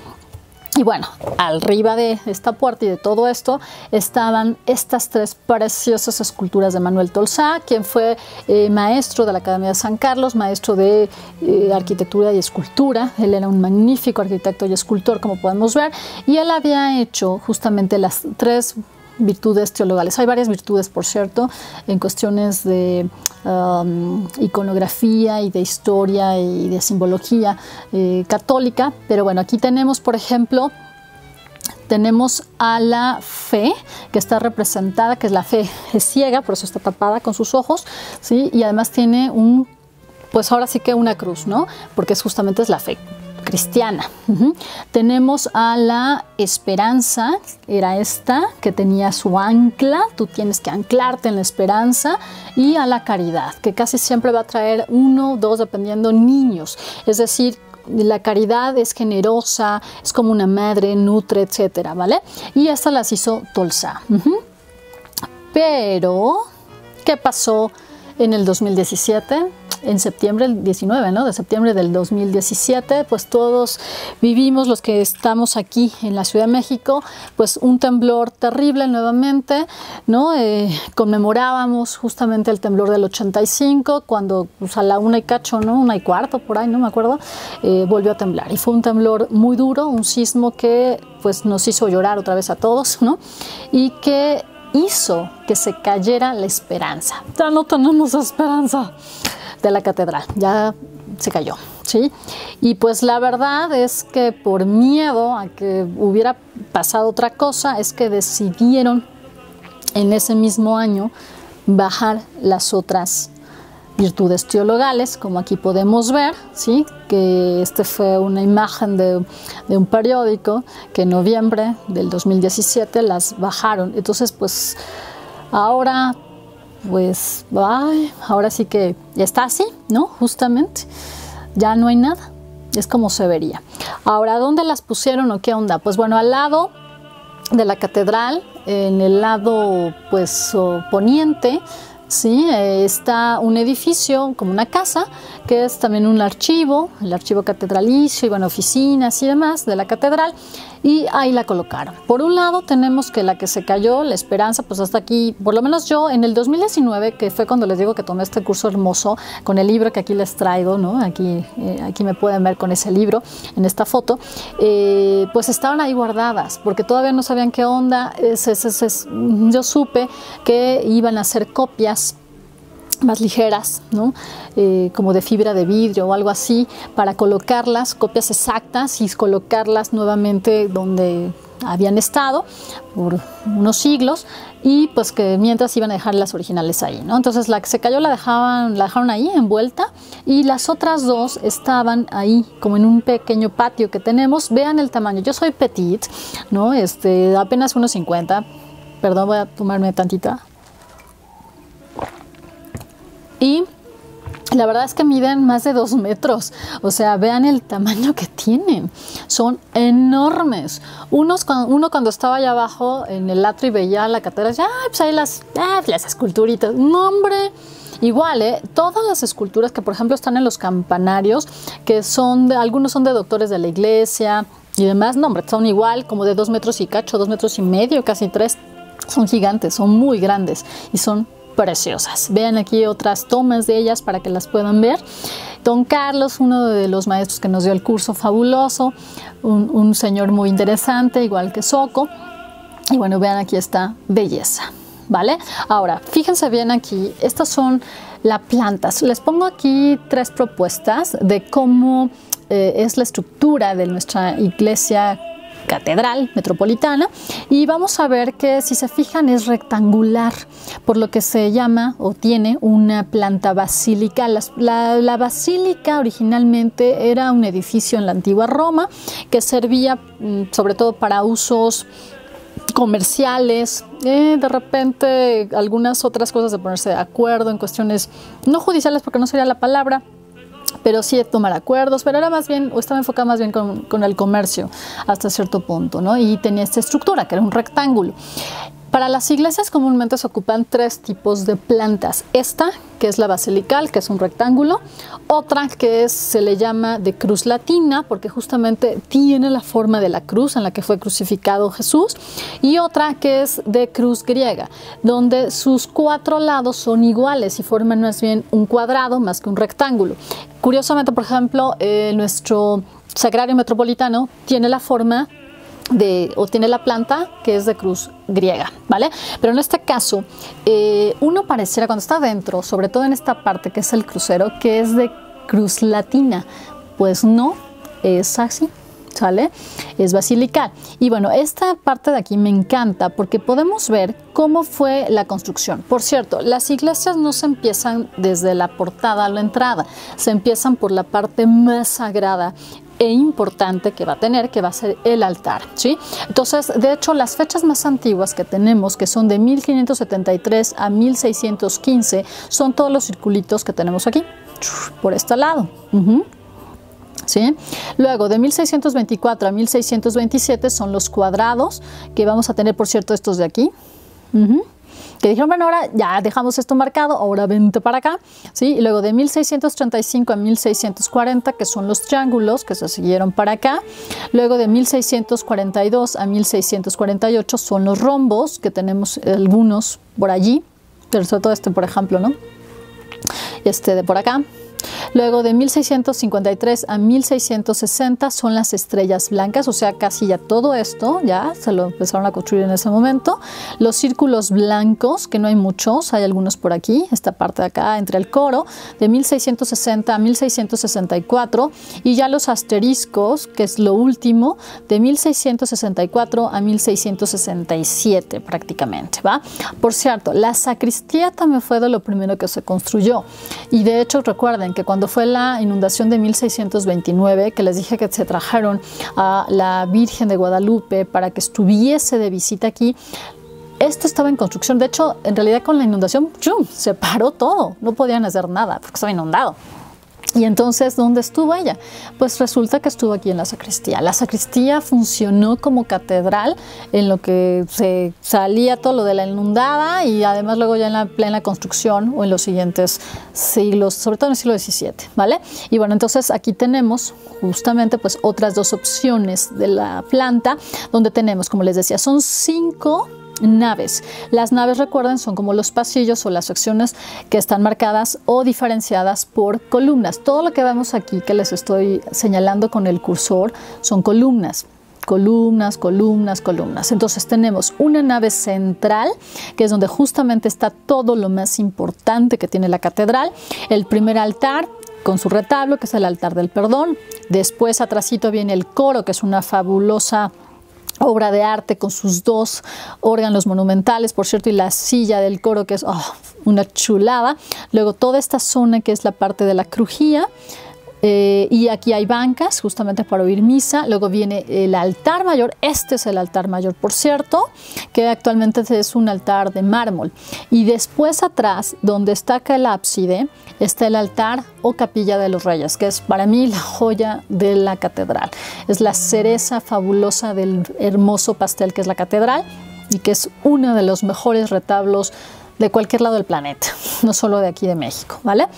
Y bueno, arriba de esta puerta y de todo esto estaban estas 3 preciosas esculturas de Manuel Tolsá, quien fue maestro de la Academia de San Carlos, maestro de arquitectura y escultura. Él era un magnífico arquitecto y escultor, como podemos ver, y él había hecho justamente las 3 virtudes teologales. Hay varias virtudes, por cierto, en cuestiones de iconografía y de historia y de simbología católica, pero bueno, aquí tenemos, por ejemplo, tenemos a la fe, que está representada, que es la fe es ciega, por eso está tapada con sus ojos, ¿sí? Y además tiene pues ahora sí que una cruz, ¿no? Porque justamente es la fe cristiana. Tenemos a la esperanza, era esta, que tenía su ancla, tú tienes que anclarte en la esperanza, y a la caridad, que casi siempre va a traer 1 o 2, dependiendo, niños, es decir, la caridad es generosa, es como una madre, nutre, etcétera, ¿vale? Y estas las hizo Tolsá. Pero, ¿qué pasó en el 2017? En septiembre, el 19, ¿no? De septiembre del 2017, pues todos vivimos, los que estamos aquí en la Ciudad de México, pues un temblor terrible nuevamente, ¿no? Conmemorábamos justamente el temblor del 85, cuando pues a la 1 y cacho, ¿no? 1 y cuarto, por ahí, no me acuerdo, volvió a temblar. Y fue un temblor muy duro, un sismo que pues nos hizo llorar otra vez a todos, ¿no? Y que hizo que se cayera la esperanza. Ya no tenemos esperanza de la catedral, ya se cayó, ¿sí? Y pues la verdad es que por miedo a que hubiera pasado otra cosa, es que decidieron en ese mismo año bajar las otras virtudes teologales, como aquí podemos ver, ¿sí? Que fue una imagen de un periódico que en noviembre del 2017 las bajaron. Entonces, pues ahora pues ahora sí que está así, ¿no? Justamente, ya no hay nada, es como se vería. Ahora, ¿dónde las pusieron o qué onda? Pues bueno, al lado de la catedral, en el lado pues poniente, ¿sí? Está un edificio, como una casa, que es también un archivo, el archivo catedralicio, y bueno, oficinas y demás de la catedral, y ahí la colocaron. Por un lado tenemos que la que se cayó, la esperanza, pues hasta aquí, por lo menos yo en el 2019, que fue cuando les digo que tomé este curso hermoso, con el libro que aquí les traigo, ¿no? Aquí me pueden ver con ese libro, en esta foto, pues estaban ahí guardadas, porque todavía no sabían qué onda. Yo supe que iban a hacer copias más ligeras, ¿no? Como de fibra de vidrio o algo así, para colocarlas, copias exactas, y colocarlas nuevamente donde habían estado por unos siglos, y pues que mientras iban a dejar las originales ahí, ¿no? Entonces la que se cayó la dejaron ahí envuelta, y las otras 2 estaban ahí como en un pequeño patio que tenemos. Vean el tamaño, yo soy petit, ¿no? Apenas 1.50, perdón, voy a tomarme tantita. Y la verdad es que miden más de 2 metros, o sea, vean el tamaño que tienen, son enormes. Uno cuando estaba allá abajo en el atrio y veía la catedral, decía, pues ahí las esculturitas, no hombre. Igual, todas las esculturas que por ejemplo están en los campanarios, que algunos son de doctores de la iglesia y demás, no hombre, son igual, como de 2 metros y cacho, 2 metros y medio, casi 3, son gigantes, son muy grandes y son preciosas. Vean aquí otras tomas de ellas para que las puedan ver. Don Carlos, uno de los maestros que nos dio el curso, fabuloso, un señor muy interesante, igual que Soco. Y bueno, vean aquí esta belleza, ¿vale? Ahora, fíjense bien aquí, estas son las plantas. Les pongo aquí 3 propuestas de cómo es la estructura de nuestra iglesia catedral metropolitana, y vamos a ver que, si se fijan, es rectangular, por lo que se llama o tiene una planta basilical. La basílica originalmente era un edificio en la antigua Roma que servía sobre todo para usos comerciales, de repente algunas otras cosas de ponerse de acuerdo en cuestiones no judiciales, porque no sería la palabra, pero sí de tomar acuerdos, pero era más bien, o estaba enfocada más bien con el comercio hasta cierto punto, ¿no? Y tenía esta estructura que era un rectángulo. Para las iglesias comúnmente se ocupan tres tipos de plantas. Esta, que es la basilical, que es un rectángulo. Otra que se le llama de cruz latina, porque justamente tiene la forma de la cruz en la que fue crucificado Jesús. Y otra que es de cruz griega, donde sus cuatro lados son iguales y forman más bien un cuadrado más que un rectángulo. Curiosamente, por ejemplo, nuestro sagrario metropolitano tiene la forma o tiene la planta que es de cruz griega, ¿vale? Pero en este caso, uno pareciera cuando está dentro, sobre todo en esta parte que es el crucero, que es de cruz latina. Pues no, es así, ¿sale? Es basilical. Y bueno, esta parte de aquí me encanta porque podemos ver cómo fue la construcción. Por cierto, las iglesias no se empiezan desde la portada a la entrada, se empiezan por la parte más sagrada e importante que va a tener, que va a ser el altar, ¿sí? Entonces, de hecho, las fechas más antiguas que tenemos, que son de 1573 a 1615, son todos los circulitos que tenemos aquí, por este lado. ¿Sí? Luego, de 1624 a 1627 son los cuadrados, que vamos a tener, por cierto, estos de aquí. Que dijeron, bueno, ahora ya dejamos esto marcado, ahora vente para acá, ¿sí? Y luego de 1635 a 1640, que son los triángulos que se siguieron para acá. Luego de 1642 a 1648 son los rombos, que tenemos algunos por allí, pero sobre todo este, por ejemplo, ¿no? Este de por acá. Luego de 1653 a 1660 son las estrellas blancas, o sea, casi ya todo esto ya se lo empezaron a construir en ese momento. Los círculos blancos, que no hay muchos, hay algunos por aquí, esta parte de acá entre el coro, de 1660 a 1664, y ya los asteriscos, que es lo último, de 1664 a 1667 prácticamente, ¿va? Por cierto, la sacristía también fue de lo primero que se construyó, y de hecho recuerden que cuando fue la inundación de 1629, que les dije que se trajeron a la Virgen de Guadalupe para que estuviese de visita aquí, esto estaba en construcción. De hecho, en realidad con la inundación, ¡chum!, se paró todo, no podían hacer nada porque estaba inundado. Y entonces, ¿dónde estuvo ella? Pues resulta que estuvo aquí en la sacristía. La sacristía funcionó como catedral en lo que se salía todo lo de la inundada, y además luego ya en la plena construcción o en los siguientes siglos, sobre todo en el siglo XVII, ¿vale? Y bueno, entonces aquí tenemos justamente pues otras dos opciones de la planta, donde tenemos, como les decía, son 5 naves. Las naves, recuerden, son como los pasillos o las secciones que están marcadas o diferenciadas por columnas. Todo lo que vemos aquí que les estoy señalando con el cursor son columnas. Columnas, columnas, columnas. Entonces tenemos una nave central, que es donde justamente está todo lo más importante que tiene la catedral. El primer altar con su retablo, que es el altar del perdón. Después, atrásito, viene el coro, que es una fabulosa obra de arte con sus 2 órganos monumentales, por cierto, y la silla del coro, que es una chulada. Luego toda esta zona que es la parte de la crujía, y aquí hay bancas justamente para oír misa. Luego viene el altar mayor. Este es el altar mayor, por cierto, que actualmente es un altar de mármol. Y después atrás, donde está acá el ábside, está el altar o capilla de los reyes, que es para mí la joya de la catedral. Es la cereza fabulosa del hermoso pastel que es la catedral, y que es uno de los mejores retablos de cualquier lado del planeta, no solo de aquí de México, ¿vale?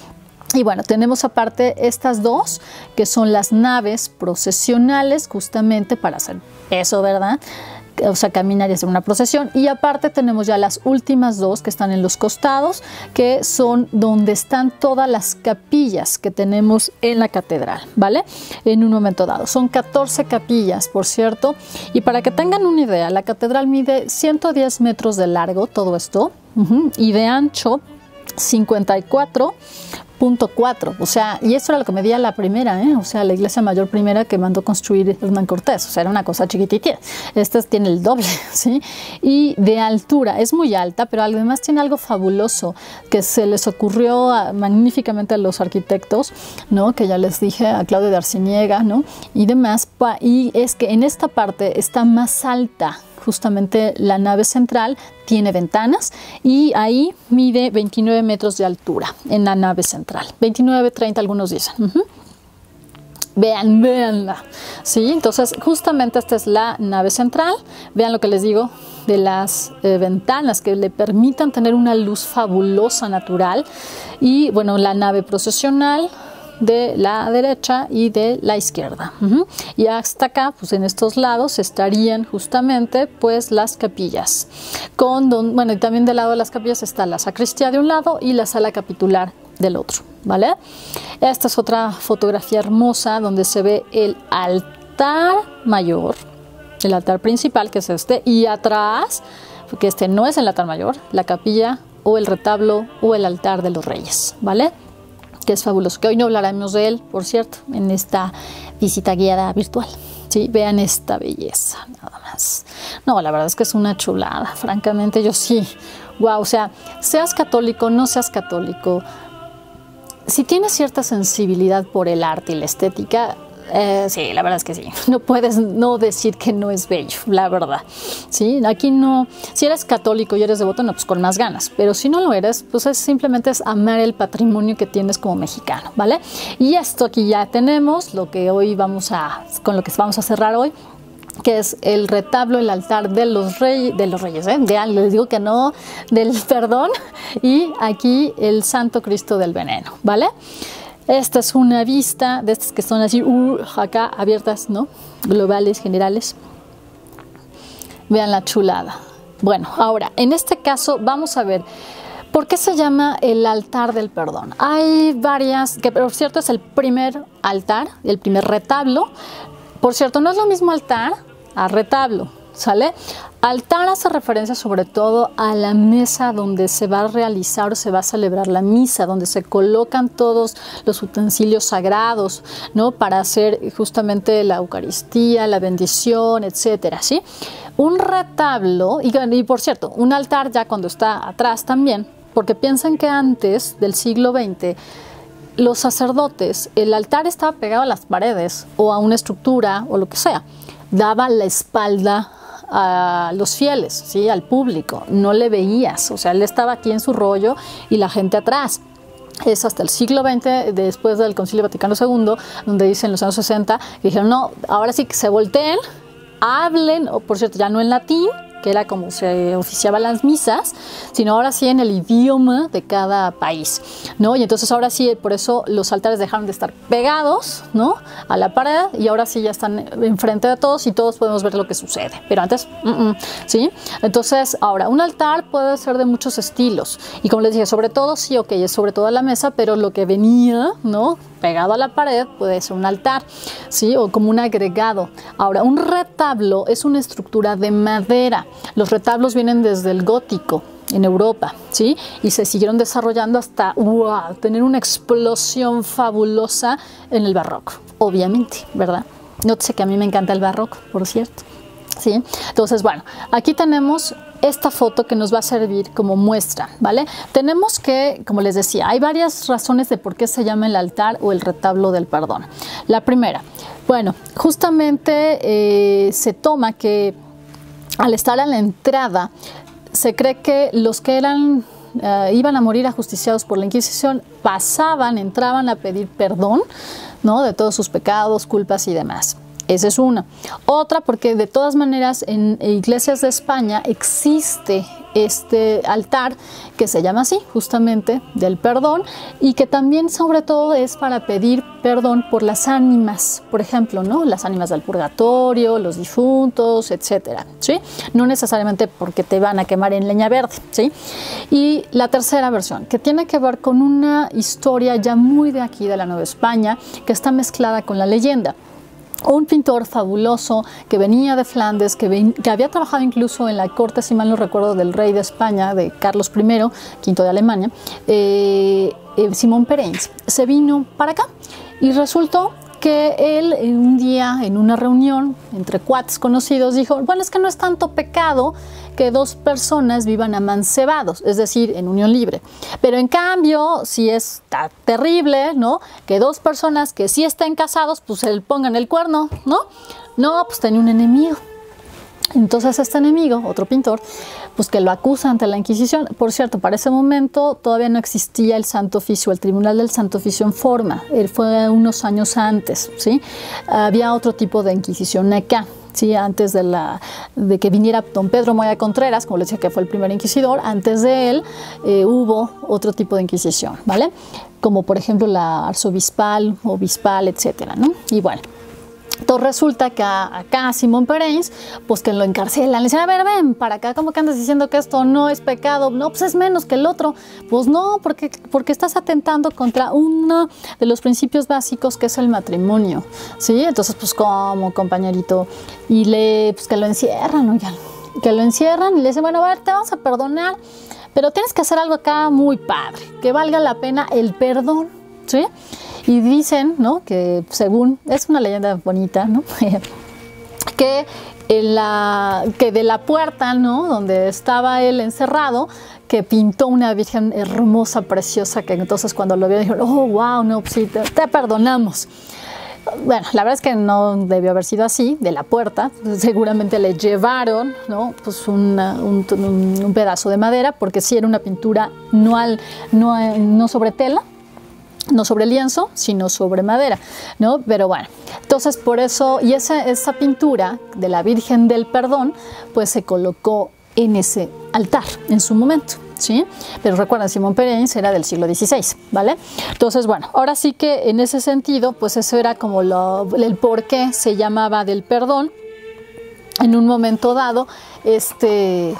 Y bueno, tenemos aparte estas 2, que son las naves procesionales, justamente para hacer eso, ¿verdad? O sea, caminar y hacer una procesión. Y aparte tenemos ya las últimas 2 que están en los costados, que son donde están todas las capillas que tenemos en la catedral, ¿vale? En un momento dado. Son 14 capillas, por cierto. Y para que tengan una idea, la catedral mide 110 metros de largo, todo esto, y de ancho 54.4, o sea, y esto era lo que medía la primera, o sea, la iglesia mayor primera que mandó construir Hernán Cortés, o sea, era una cosa chiquitita. Esta tiene el doble, ¿sí? Y de altura, es muy alta, pero además tiene algo fabuloso que se les ocurrió magníficamente a los arquitectos, ¿no? Que ya les dije, a Claudio de Arciniega, ¿no? Y demás, y es que en esta parte está más alta. Justamente la nave central tiene ventanas y ahí mide 29 metros de altura en la nave central. 29, 30 algunos dicen. Véanla. ¿Sí? Entonces, justamente esta es la nave central. Vean lo que les digo de las ventanas que le permitan tener una luz fabulosa natural. Y bueno, la nave procesional de la derecha y de la izquierda. Y hasta acá, pues en estos lados estarían justamente pues las capillas. Bueno, y también del lado de las capillas está la sacristía de un lado y la sala capitular del otro, ¿vale? Esta es otra fotografía hermosa donde se ve el altar mayor, el altar principal, que es este, y atrás, porque este no es el altar mayor, la capilla o el retablo o el altar de los reyes, ¿vale? Que es fabuloso, que hoy no hablaremos de él, por cierto, en esta visita guiada virtual. Sí, vean esta belleza, nada más. No, la verdad es que es una chulada, francamente, yo sí. Wow, o sea, seas católico, no seas católico, si tienes cierta sensibilidad por el arte y la estética, sí, la verdad es que sí. No puedes no decir que no es bello, la verdad. ¿Sí? Aquí no, si eres católico y eres devoto, no, pues con más ganas. Pero si no lo eres, pues simplemente es amar el patrimonio que tienes como mexicano, ¿vale? Y esto aquí ya tenemos, lo que hoy con lo que vamos a cerrar hoy, que es el retablo, el altar de los reyes, ya les digo que no, del perdón, y aquí el Santo Cristo del Veneno, ¿vale? Esta es una vista de estas que son así, acá abiertas, ¿no? Globales, generales. Vean la chulada. Bueno, ahora, en este caso vamos a ver por qué se llama el altar del perdón. Hay varias, que por cierto es el primer altar, el primer retablo. Por cierto, no es lo mismo altar a retablo, ¿sale? Altar hace referencia sobre todo a la mesa donde se va a realizar o se va a celebrar la misa, donde se colocan todos los utensilios sagrados, ¿no? Para hacer justamente la Eucaristía, la bendición, etcétera, ¿sí? Un retablo, y por cierto, un altar ya cuando está atrás también, porque piensan que antes del siglo XX los sacerdotes, el altar estaba pegado a las paredes o a una estructura o lo que sea, daba la espalda a los fieles, ¿sí? Al público, no le veías, o sea, él estaba aquí en su rollo y la gente atrás. Es hasta el siglo XX, después del Concilio Vaticano II, donde dicen en los años 60, que dijeron, no, ahora sí que se volteen, hablen, o por cierto, ya no en latín, que era como se oficiaban las misas, sino ahora sí en el idioma de cada país, ¿no? Y entonces ahora sí, por eso los altares dejaron de estar pegados, ¿no? A la pared, y ahora sí ya están enfrente de todos y todos podemos ver lo que sucede, pero antes, ¿sí? Entonces, ahora, un altar puede ser de muchos estilos, y como les dije, sobre todo, sí, ok, es sobre todo a la mesa, pero lo que venía, ¿no? Pegado a la pared puede ser un altar, ¿sí? O como un agregado. Ahora, un retablo es una estructura de madera. Los retablos vienen desde el gótico en Europa, ¿sí? Y se siguieron desarrollando hasta, wow, tener una explosión fabulosa en el barroco, obviamente, ¿verdad? Nótese que a mí me encanta el barroco, por cierto, ¿sí? Entonces, bueno, aquí tenemos esta foto que nos va a servir como muestra, ¿vale? Tenemos que, como les decía, hay varias razones de por qué se llama el altar o el retablo del perdón. La primera, bueno, justamente se toma que al estar a la entrada, se cree que los que iban a morir ajusticiados por la Inquisición entraban a pedir perdón, ¿no? De todos sus pecados, culpas y demás. Esa es una. Otra, porque de todas maneras en iglesias de España existe este altar que se llama así, justamente del perdón, y que también sobre todo es para pedir perdón por las ánimas, por ejemplo, ¿no? Las ánimas del purgatorio, los difuntos, etcétera, ¿sí? No necesariamente porque te van a quemar en leña verde, ¿sí? Y la tercera versión, que tiene que ver con una historia ya muy de aquí, de la Nueva España, que está mezclada con la leyenda. Un pintor fabuloso que venía de Flandes, que había trabajado incluso en la corte, si mal no recuerdo, del rey de España, de Carlos I, V de Alemania, Simón Pereins, se vino para acá y resultó que él un día en una reunión entre cuates conocidos dijo, bueno, es que no es tanto pecado que dos personas vivan amancebados, es decir, en unión libre. Pero en cambio, si está terrible, ¿no? Que dos personas que sí estén casados, pues se le pongan el cuerno, ¿no? No, pues tenía un enemigo. Entonces este enemigo, otro pintor, pues que lo acusa ante la Inquisición. Por cierto, para ese momento todavía no existía el Santo Oficio, el Tribunal del Santo Oficio en forma. Fue unos años antes, ¿sí? Había otro tipo de Inquisición acá. Sí, antes de que viniera don Pedro Moya Contreras, como les decía que fue el primer inquisidor, antes de él hubo otro tipo de inquisición, ¿vale? Como por ejemplo la arzobispal, obispal, etcétera, ¿no? Y bueno, entonces resulta que acá a Simón Pereins, pues que lo encarcelan, le dicen, a ver, ven para acá, ¿cómo que andas diciendo que esto no es pecado? No, pues es menos que el otro. Pues no, porque estás atentando contra uno de los principios básicos que es el matrimonio, ¿sí? Entonces, pues, ¿cómo, compañerito? Y pues que lo encierran, oigan, que lo encierran y le dicen, bueno, a ver, te vamos a perdonar, pero tienes que hacer algo acá muy padre, que valga la pena el perdón, ¿sí? Y dicen, ¿no?, que según, es una leyenda bonita, ¿no?, que de la puerta, ¿no?, donde estaba él encerrado, que pintó una virgen hermosa, preciosa, que entonces cuando lo vio dijeron, oh, wow, no, pues sí, te perdonamos. Bueno, la verdad es que no debió haber sido así, de la puerta, seguramente le llevaron, ¿no?, pues un pedazo de madera, porque sí era una pintura no sobre tela, no sobre lienzo, sino sobre madera, ¿no? Pero bueno, entonces por eso, y esa pintura de la Virgen del Perdón, pues se colocó en ese altar en su momento, ¿sí? Pero recuerden, Simón Pereins era del siglo XVI, ¿vale? Entonces, bueno, ahora sí que en ese sentido, pues eso era como el por qué se llamaba del perdón en un momento dado este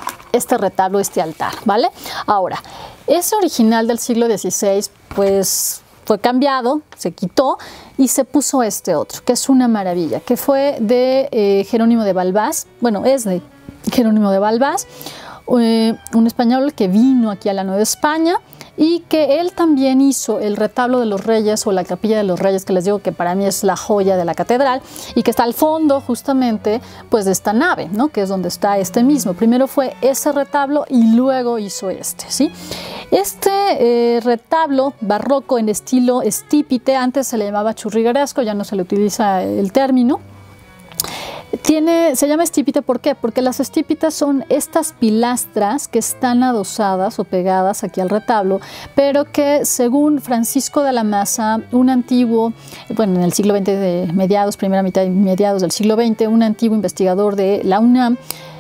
retablo, este altar, ¿vale? Ahora, ese original del siglo XVI, pues fue cambiado, se quitó y se puso este otro, que es una maravilla, que fue de Jerónimo de Balbás, bueno, es de Jerónimo de Balbás, un español que vino aquí a la Nueva España y que él también hizo el retablo de los Reyes o la Capilla de los Reyes, que les digo que para mí es la joya de la catedral y que está al fondo justamente pues de esta nave, ¿no?, que es donde está este mismo. Primero fue ese retablo y luego hizo este, ¿sí? Este retablo barroco en estilo estípite, antes se le llamaba churrigueresco, ya no se le utiliza el término. Se llama estípite, ¿por qué? Porque las estípites son estas pilastras que están adosadas o pegadas aquí al retablo, pero que según Francisco de la Maza, un antiguo, bueno, en el siglo XX, primera mitad y mediados del siglo XX, un antiguo investigador de la UNAM,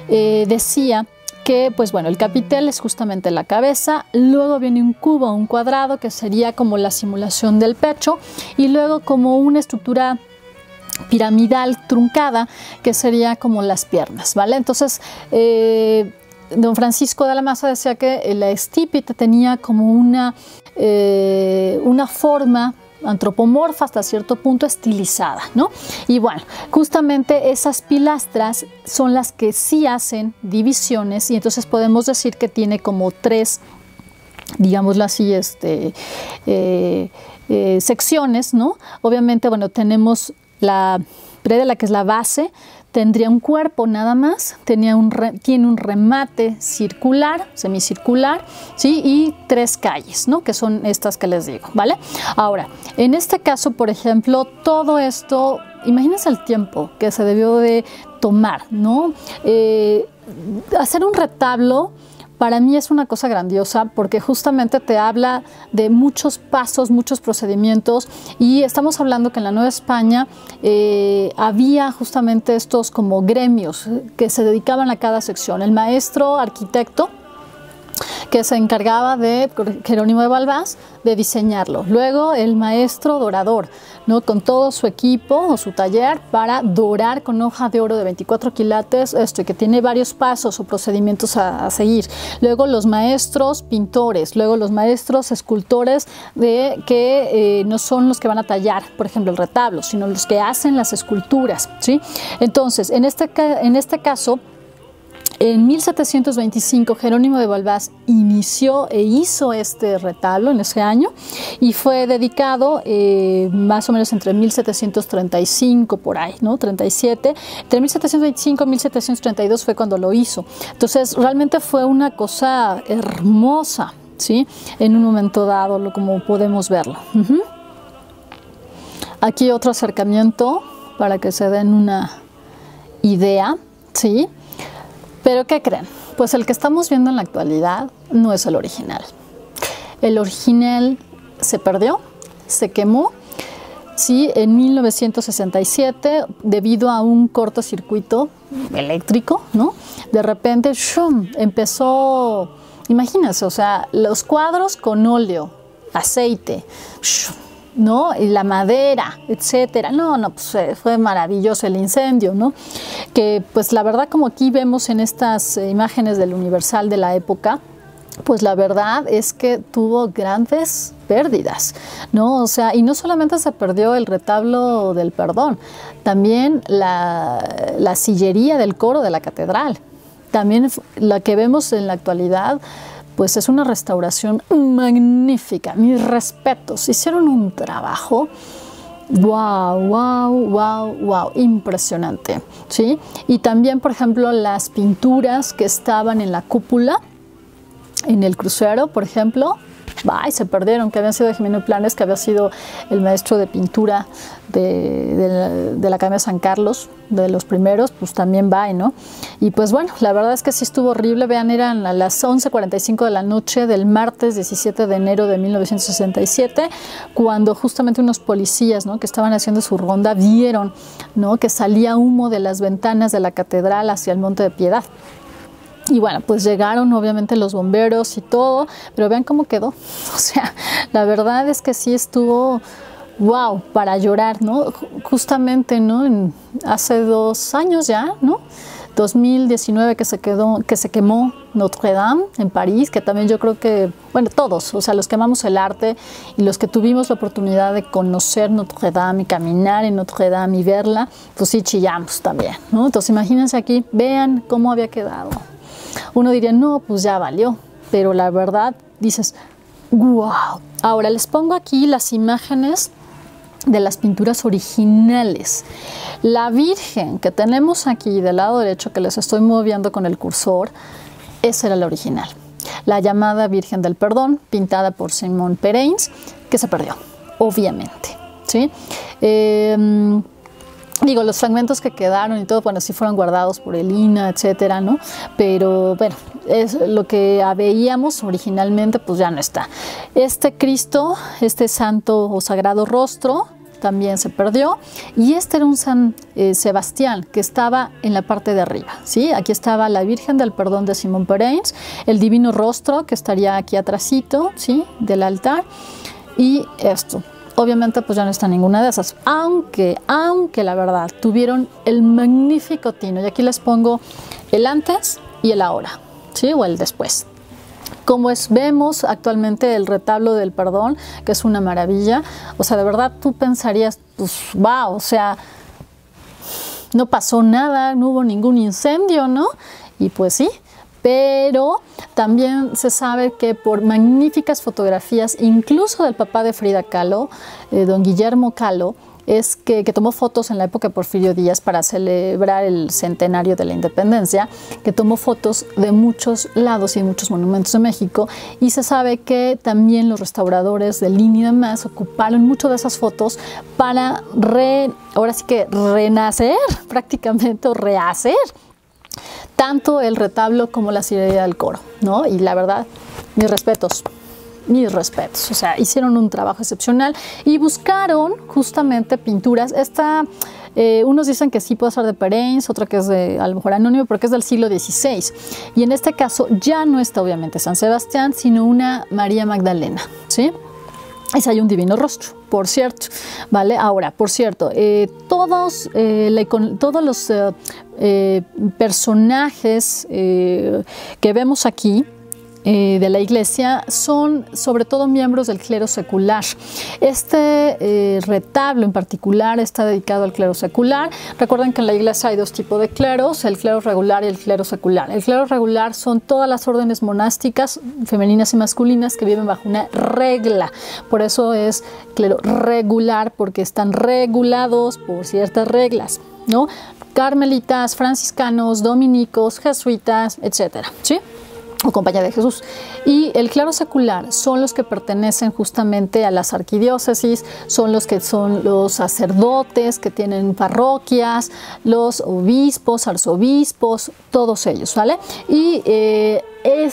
decía que, pues bueno, el capitel es justamente la cabeza, luego viene un cubo, un cuadrado, que sería como la simulación del pecho, y luego como una estructura piramidal truncada, que sería como las piernas, ¿vale? Entonces, don Francisco de la Maza decía que la estípite tenía como una forma antropomorfa, hasta cierto punto estilizada, ¿no? Y bueno, justamente esas pilastras son las que sí hacen divisiones, y entonces podemos decir que tiene como tres, digámoslo así, secciones, ¿no? Obviamente, bueno, tenemos la predela, que es la base, tendría un cuerpo nada más, tiene un remate circular, semicircular, ¿sí? Y tres calles, ¿no?, que son estas que les digo, ¿vale? Ahora, en este caso, por ejemplo, todo esto, imagínense el tiempo que se debió de tomar, ¿no? Hacer un retablo para mí es una cosa grandiosa, porque justamente te habla de muchos pasos, muchos procedimientos, y estamos hablando que en la Nueva España había justamente estos como gremios que se dedicaban a cada sección. El maestro arquitecto, que se encargaba de Jerónimo de Balbás de diseñarlo. Luego el maestro dorador, ¿no?, con todo su equipo o su taller para dorar con hoja de oro de 24 quilates, que tiene varios pasos o procedimientos a seguir. Luego los maestros pintores, luego los maestros escultores, que no son los que van a tallar, por ejemplo, el retablo, sino los que hacen las esculturas, ¿sí? Entonces, en este caso, en 1725 Jerónimo de Balbás inició e hizo este retablo en ese año, y fue dedicado más o menos entre 1735 por ahí, ¿no? 37, entre 1725 y 1732 fue cuando lo hizo. Entonces realmente fue una cosa hermosa, ¿sí?, en un momento dado, como podemos verlo. Aquí otro acercamiento para que se den una idea, ¿sí? Pero ¿qué creen? Pues el que estamos viendo en la actualidad no es el original. El original se perdió, se quemó, sí, en 1967 debido a un cortocircuito eléctrico, ¿no? De repente ¡shum!, empezó, imagínense, o sea, los cuadros con óleo, aceite, ¡shum!, ¿no? Y la madera, etcétera. No, pues fue maravilloso el incendio, ¿no? Que pues la verdad, como aquí vemos en estas imágenes del Universal de la época, pues la verdad es que tuvo grandes pérdidas, ¿no? O sea, y no solamente se perdió el retablo del Perdón, también la sillería del coro de la catedral. También la que vemos en la actualidad, pues es una restauración magnífica. Mis respetos, hicieron un trabajo wow, impresionante, ¿sí? Y también, por ejemplo, las pinturas que estaban en la cúpula, en el crucero, por ejemplo, se perdieron, que habían sido de Jimeno Planes, que había sido el maestro de pintura de la Academia de San Carlos, de los primeros, pues también ¿no? Y pues bueno, la verdad es que sí estuvo horrible. Vean, eran a las 11:45 de la noche del martes 17 de enero de 1967, cuando justamente unos policías, ¿no?, que estaban haciendo su ronda, vieron, ¿no?, que salía humo de las ventanas de la catedral hacia el Monte de Piedad. Y bueno, pues llegaron obviamente los bomberos y todo, pero vean cómo quedó. O sea, la verdad es que sí estuvo wow, para llorar, ¿no? Justamente, ¿no?, hace 2 años ya, ¿no?, 2019 que se quemó Notre Dame en París, que también yo creo que, bueno, todos, o sea, los que amamos el arte y los que tuvimos la oportunidad de conocer Notre Dame y caminar en Notre Dame y verla, pues sí chillamos también, ¿no? Entonces imagínense aquí, vean cómo había quedado. Uno diría, no, pues ya valió, pero la verdad dices, wow. Ahora les pongo aquí las imágenes de las pinturas originales. La Virgen que tenemos aquí del lado derecho, que les estoy moviendo con el cursor, esa era la original. La llamada Virgen del Perdón, pintada por Simon Pereins, que se perdió, obviamente, ¿sí? Digo, los fragmentos que quedaron y todo, bueno, sí fueron guardados por el INA, etcétera, ¿no? Pero bueno, es lo que veíamos originalmente, pues ya no está. Este Cristo, este santo o sagrado rostro, también se perdió. Y este era un San Sebastián que estaba en la parte de arriba, ¿sí? Aquí estaba la Virgen del Perdón de Simon Pereins, el Divino Rostro que estaría aquí atrásito, ¿sí?, del altar. Y esto. Obviamente pues ya no está ninguna de esas, aunque la verdad tuvieron el magnífico tino, y aquí les pongo el antes y el ahora, ¿sí?, o el después. Como vemos actualmente el retablo del Perdón, que es una maravilla, o sea, de verdad tú pensarías, pues wow, o sea, no pasó nada, no hubo ningún incendio, ¿no? Y pues sí. Pero también se sabe que por magníficas fotografías, incluso del papá de Frida Kahlo, don Guillermo Kahlo, es que tomó fotos en la época de Porfirio Díaz para celebrar el centenario de la independencia, que tomó fotos de muchos lados y muchos monumentos de México, y se sabe que también los restauradores del INA y demás ocuparon mucho de esas fotos para ahora sí que renacer prácticamente, o rehacer tanto el retablo como la sillería del coro, ¿no? Y la verdad, mis respetos, o sea, hicieron un trabajo excepcional y buscaron justamente pinturas. Unos dicen que sí puede ser de Pereins, otro que es de, a lo mejor anónimo, porque es del siglo XVI. Y en este caso ya no está obviamente San Sebastián, sino una María Magdalena, ¿sí? Es ahí un divino rostro, por cierto, ¿vale? Ahora, por cierto, todos los personajes que vemos aquí de la iglesia son sobre todo miembros del clero secular. Este retablo en particular está dedicado al clero secular. Recuerden que en la iglesia hay 2 tipos de cleros, el clero regular y el clero secular. El clero regular son todas las órdenes monásticas, femeninas y masculinas, que viven bajo una regla. Por eso es clero regular, porque están regulados por ciertas reglas, ¿no? Carmelitas, franciscanos, dominicos, jesuitas, etcétera, ¿sí? o Compañía de Jesús. Y el clero secular son los que pertenecen justamente a las arquidiócesis, son los que son los sacerdotes que tienen parroquias, los obispos, arzobispos, todos ellos, ¿vale? Y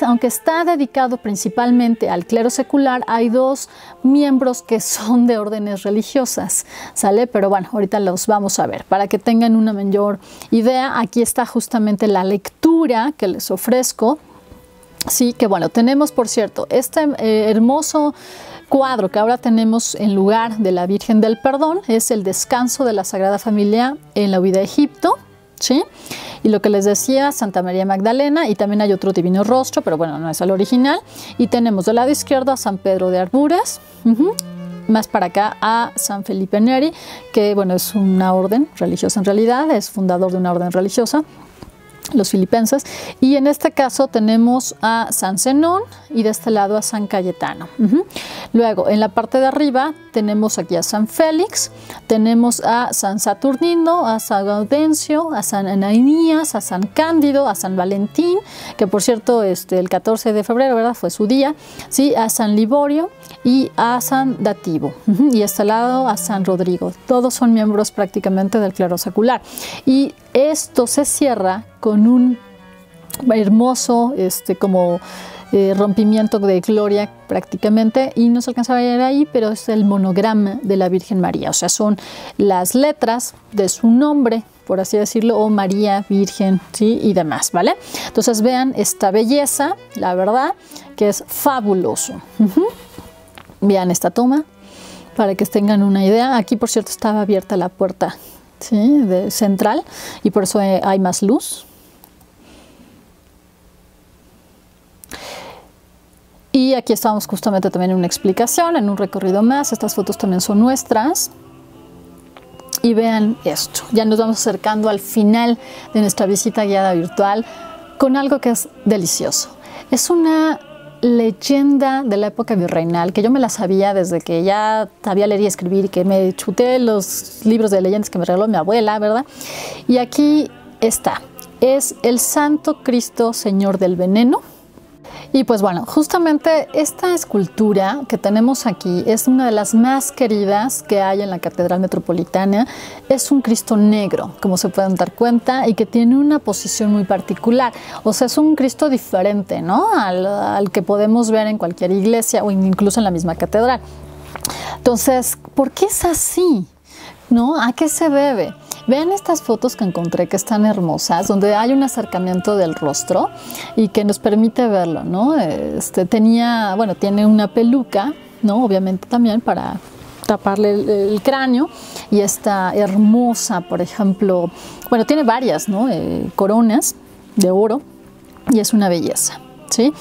aunque está dedicado principalmente al clero secular, hay dos miembros que son de órdenes religiosas, ¿sale? Pero bueno, ahorita los vamos a ver. Para que tengan una mayor idea, aquí está justamente la lectura que les ofrezco. Sí, que bueno, tenemos, por cierto, este hermoso cuadro que ahora tenemos en lugar de la Virgen del Perdón, es el descanso de la Sagrada Familia en la huida a Egipto, ¿sí? Y lo que les decía, Santa María Magdalena, y también hay otro divino rostro, pero bueno, no es el original. Y tenemos del lado izquierdo a San Pedro de Arbures, más para acá a San Felipe Neri, que bueno, es una orden religiosa en realidad, es fundador de una orden religiosa, los filipenses, y en este caso tenemos a San Zenón y de este lado a San Cayetano. Luego en la parte de arriba tenemos aquí a San Félix, tenemos a San Saturnino, a San Gaudencio, a San Ananías, a San Cándido, a San Valentín, que por cierto el 14 de febrero, ¿verdad?, fue su día, ¿sí? A San Liborio y a San Dativo, y a este lado a San Rodrigo. Todos son miembros prácticamente del clero secular, y esto se cierra con un hermoso rompimiento de gloria prácticamente, y no se alcanza a ver ahí, pero es el monograma de la Virgen María, o sea, son las letras de su nombre, por así decirlo, o María Virgen, ¿sí? Y demás, ¿vale? Entonces vean esta belleza, la verdad que es fabuloso. Vean esta toma para que tengan una idea. Aquí, por cierto, estaba abierta la puerta, ¿sí?, central, y por eso hay más luz. Y aquí estamos justamente también en una explicación, en un recorrido más. Estas fotos también son nuestras. Y vean esto, ya nos vamos acercando al final de nuestra visita guiada virtual con algo que es delicioso. Es una leyenda de la época virreinal, que yo me la sabía desde que ya sabía leer y escribir, y que me chuté los libros de leyendas que me regaló mi abuela, ¿verdad? Y aquí está, es el Santo Cristo Señor del Veneno. Y pues bueno, justamente esta escultura que tenemos aquí es una de las más queridas que hay en la Catedral Metropolitana. Es un Cristo negro, como se pueden dar cuenta, y que tiene una posición muy particular. O sea, es un Cristo diferente, ¿no?, al que podemos ver en cualquier iglesia o incluso en la misma catedral. Entonces, ¿por qué es así? ¿No? ¿A qué se debe? Vean estas fotos que encontré, que están hermosas, donde hay un acercamiento del rostro y que nos permite verlo, ¿no? Tiene una peluca, ¿no?, obviamente también para taparle el cráneo, y esta hermosa, por ejemplo, bueno, tiene varias, ¿no?, coronas de oro, y es una belleza, ¿sí?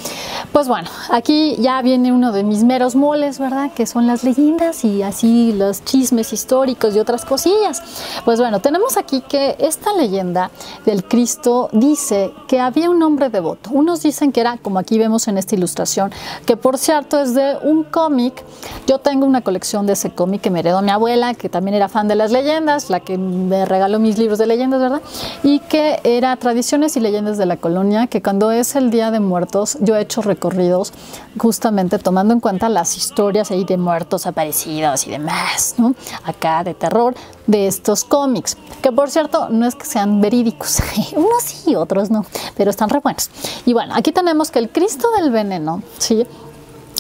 Pues bueno, aquí ya viene uno de mis meros moles, ¿verdad?, que son las leyendas y así los chismes históricos y otras cosillas. Pues bueno, tenemos aquí que esta leyenda del Cristo dice que había un hombre devoto. Unos dicen que era, como aquí vemos en esta ilustración, que por cierto es de un cómic. Yo tengo una colección de ese cómic que me heredó mi abuela, que también era fan de las leyendas, la que me regaló mis libros de leyendas, ¿verdad? Y que era Tradiciones y Leyendas de la Colonia, que cuando es el Día de Muertos, yo he hecho recorridos justamente tomando en cuenta las historias ahí de muertos aparecidos y demás, ¿no?, acá de terror, de estos cómics, que por cierto no es que sean verídicos, unos sí, otros no, pero están re buenos. Y bueno, aquí tenemos que el Cristo del Veneno, ¿sí?,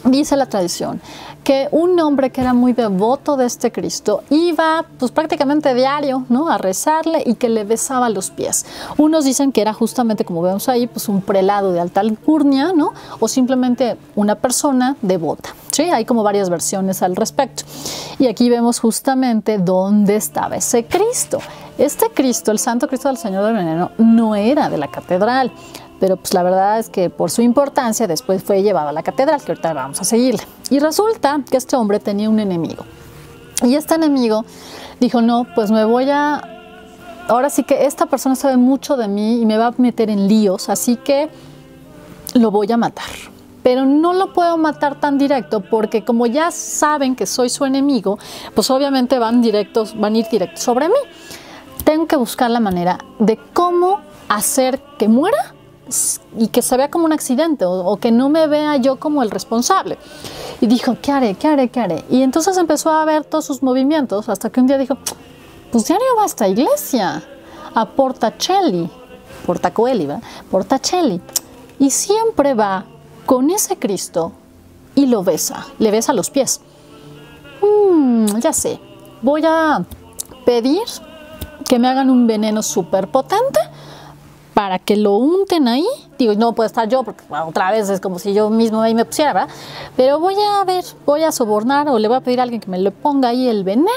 dice la tradición que un hombre que era muy devoto de este Cristo iba pues prácticamente diario, ¿no?, a rezarle, y que le besaba los pies. Unos dicen que era justamente, como vemos ahí, pues un prelado de alta alcurnia, ¿no?, o simplemente una persona devota, ¿sí? Hay como varias versiones al respecto. Y aquí vemos justamente dónde estaba ese Cristo. Este Cristo, el Santo Cristo del Señor del Veneno, no era de la catedral, pero pues la verdad es que por su importancia después fue llevado a la catedral, que ahorita vamos a seguirle. Y resulta que este hombre tenía un enemigo, y este enemigo dijo, no, pues ahora sí que esta persona sabe mucho de mí y me va a meter en líos, así que lo voy a matar. Pero no lo puedo matar tan directo, porque como ya saben que soy su enemigo, pues obviamente van a ir directos sobre mí. Tengo que buscar la manera de cómo hacer que muera, y que se vea como un accidente o que no me vea yo como el responsable. Y dijo, ¿qué haré? ¿Qué haré? ¿Qué haré? Y entonces empezó a ver todos sus movimientos hasta que un día dijo, pues diario va a esta iglesia, a Portacelli, ¿verdad? Portacelli. Y siempre va con ese Cristo y lo besa, le besa los pies. Ya sé, voy a pedir que me hagan un veneno súper potente para que lo unten ahí. Digo, no puedo estar yo porque bueno, otra vez es como si yo mismo ahí me pusiera, ¿verdad? Pero voy a ver, voy a sobornar o le voy a pedir a alguien que me le ponga ahí el veneno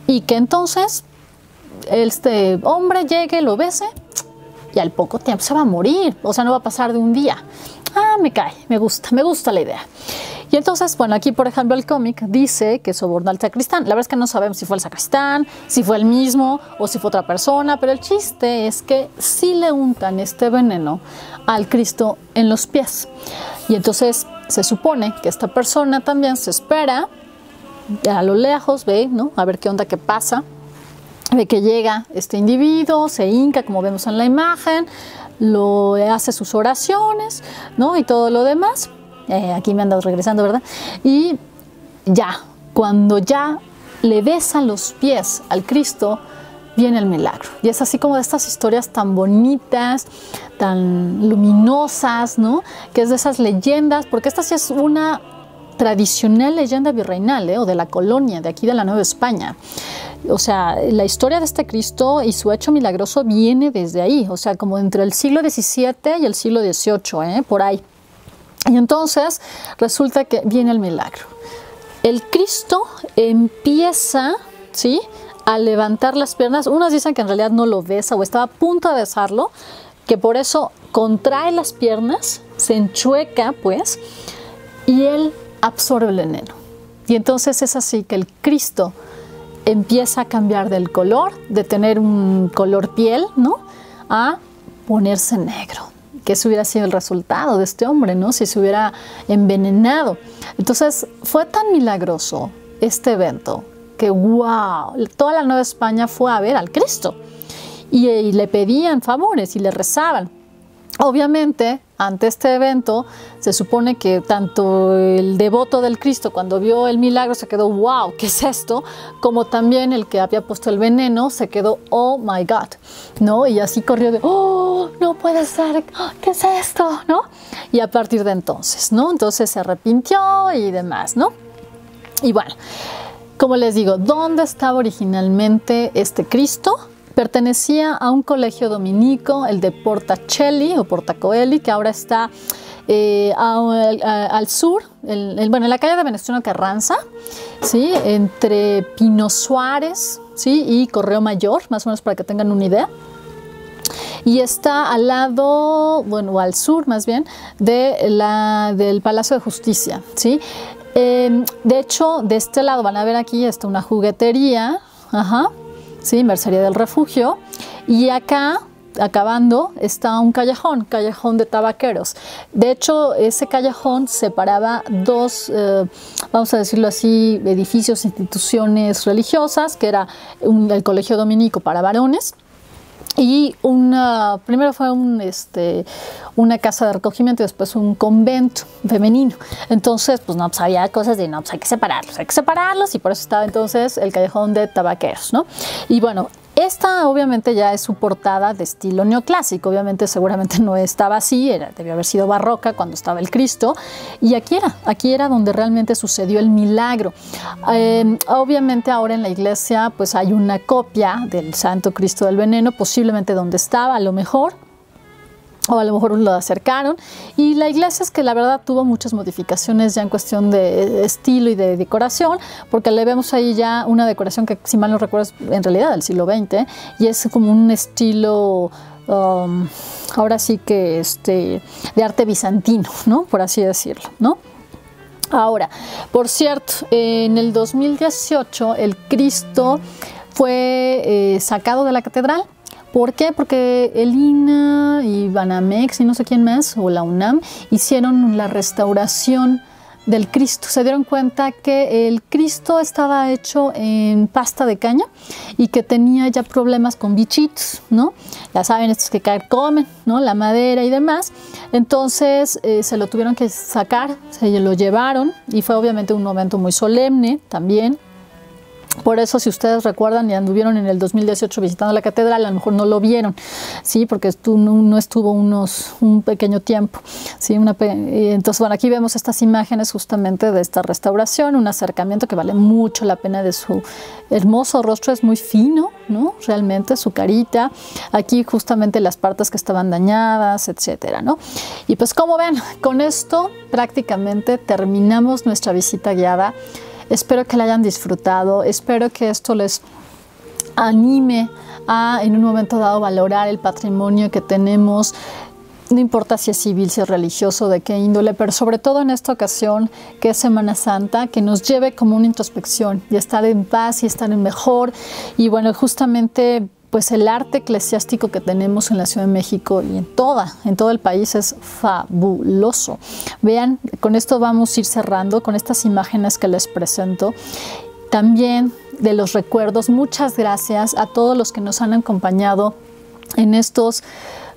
y que entonces este hombre llegue, lo bese y al poco tiempo se va a morir. O sea, no va a pasar de un día. Me cae, me gusta la idea. Y entonces, bueno, aquí por ejemplo el cómic dice que sobornó al sacristán. La verdad es que no sabemos si fue el sacristán, si fue el mismo o si fue otra persona, pero el chiste es que sí le untan este veneno al Cristo en los pies. Y entonces se supone que esta persona también se espera, a lo lejos ve, ¿no? A ver qué onda, qué pasa, ve que llega este individuo, se hinca como vemos en la imagen, lo hace sus oraciones, ¿no? Y todo lo demás. Aquí me ando regresando, ¿verdad? Y ya, cuando ya le besan los pies al Cristo, viene el milagro. Y es así como de estas historias tan bonitas, tan luminosas, ¿no? Que es de esas leyendas, porque esta sí es una tradicional leyenda virreinal, o de la colonia, de aquí de la Nueva España. O sea, la historia de este Cristo y su hecho milagroso viene desde ahí, o sea, como entre el siglo XVII y el siglo XVIII, por ahí. Y entonces resulta que viene el milagro. El Cristo empieza, ¿sí?, a levantar las piernas. Unos dicen que en realidad no lo besa o estaba a punto de besarlo, que por eso contrae las piernas, se enchueca, pues, y él absorbe el veneno. Y entonces es así que el Cristo empieza a cambiar del color, de tener un color piel, ¿no?, a ponerse negro. Que ese hubiera sido el resultado de este hombre, ¿no?, si se hubiera envenenado. Entonces fue tan milagroso este evento que wow, toda la Nueva España fue a ver al Cristo y le pedían favores y le rezaban. Obviamente, ante este evento, se supone que tanto el devoto del Cristo, cuando vio el milagro, se quedó, wow, ¿qué es esto? Como también el que había puesto el veneno, se quedó, oh my God, ¿no? Y así corrió de, oh, no puede ser, ¿qué es esto? ¿No? Y a partir de entonces, ¿no? Entonces se arrepintió y demás, ¿no? Y bueno, como les digo, ¿dónde estaba originalmente este Cristo? Pertenecía a un colegio dominico, el de Portacelli o Portacoeli, que ahora está al sur, bueno, en la calle de Venustiano Carranza, ¿sí?, entre Pino Suárez, ¿sí?, y Correo Mayor, más o menos para que tengan una idea. Y está al lado, bueno, al sur más bien, del Palacio de Justicia, ¿sí? De hecho, de este lado van a ver aquí está una juguetería, sí, Mercería del Refugio, y acá, acabando, está un callejón de tabaqueros. De hecho, ese callejón separaba dos, vamos a decirlo así, edificios, instituciones religiosas, que era el colegio dominico para varones, y primero fue una casa de recogimiento y después un convento femenino. Entonces, pues no, pues había cosas de, no, pues hay que separarlos y por eso estaba entonces el callejón de tabaqueros, ¿no? Y bueno, esta obviamente ya es su portada de estilo neoclásico, obviamente seguramente no estaba así, debió haber sido barroca cuando estaba el Cristo, y aquí era donde realmente sucedió el milagro. Obviamente ahora en la iglesia pues hay una copia del Santo Cristo del Veneno, posiblemente donde estaba, a lo mejor lo acercaron, y la iglesia es que la verdad tuvo muchas modificaciones ya en cuestión de estilo y de decoración, porque le vemos ahí ya una decoración que, si mal no recuerdo, es en realidad del siglo XX, y es como un estilo, ahora sí que de arte bizantino, ¿no?, por así decirlo, ¿no? Ahora, por cierto, en el 2018 el Cristo fue sacado de la catedral. ¿Por qué? Porque el INAH y Banamex y no sé quién más, o la UNAM, hicieron la restauración del Cristo. Se dieron cuenta que el Cristo estaba hecho en pasta de caña y que tenía ya problemas con bichitos, ¿no? Ya saben, estos que comen, ¿no? La madera y demás. Entonces se lo tuvieron que sacar, se lo llevaron y fue obviamente un momento muy solemne también. Por eso, si ustedes recuerdan y anduvieron en el 2018 visitando la catedral, a lo mejor no lo vieron, ¿sí? Porque no estuvo un pequeño tiempo, ¿sí? Entonces, bueno, aquí vemos estas imágenes justamente de esta restauración, un acercamiento que vale mucho la pena de su hermoso rostro, es muy fino, ¿no? Realmente, su carita, aquí justamente las partes que estaban dañadas, etcétera, ¿no? Y pues, como ven, con esto prácticamente terminamos nuestra visita guiada. Espero que la hayan disfrutado, espero que esto les anime a, en un momento dado, valorar el patrimonio que tenemos, no importa si es civil, si es religioso, de qué índole, pero sobre todo en esta ocasión, que es Semana Santa, que nos lleve como una introspección y estar en paz y estar en mejor. Y bueno, justamente pues el arte eclesiástico que tenemos en la Ciudad de México y en todo el país es fabuloso. Vean, con esto vamos a ir cerrando, con estas imágenes que les presento. También de los recuerdos, muchas gracias a todos los que nos han acompañado en estos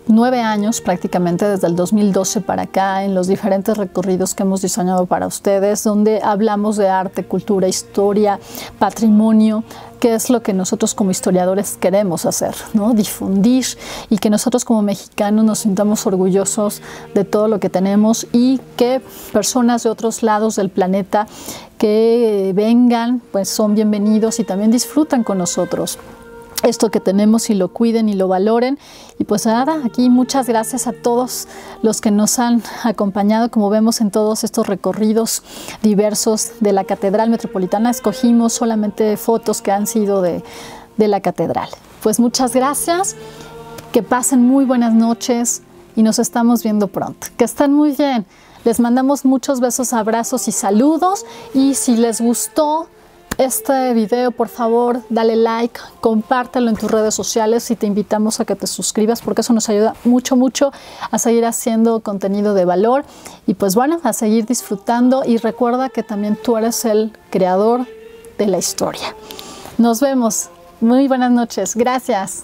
9 años, prácticamente desde el 2012 para acá, en los diferentes recorridos que hemos diseñado para ustedes, donde hablamos de arte, cultura, historia, patrimonio, que es lo que nosotros como historiadores queremos hacer, ¿no? Difundir, y que nosotros como mexicanos nos sintamos orgullosos de todo lo que tenemos y que personas de otros lados del planeta que vengan, pues son bienvenidos y también disfrutan con nosotros esto que tenemos y lo cuiden y lo valoren. Y pues nada, aquí muchas gracias a todos los que nos han acompañado, como vemos en todos estos recorridos diversos de la Catedral Metropolitana. Escogimos solamente fotos que han sido de la catedral. Pues muchas gracias, que pasen muy buenas noches y nos estamos viendo pronto. Que estén muy bien. Les mandamos muchos besos, abrazos y saludos, y si les gustó este video, por favor, dale like, compártelo en tus redes sociales y te invitamos a que te suscribas, porque eso nos ayuda mucho a seguir haciendo contenido de valor y pues bueno, a seguir disfrutando. Y recuerda que también tú eres el creador de la historia. Nos vemos. Muy buenas noches. Gracias.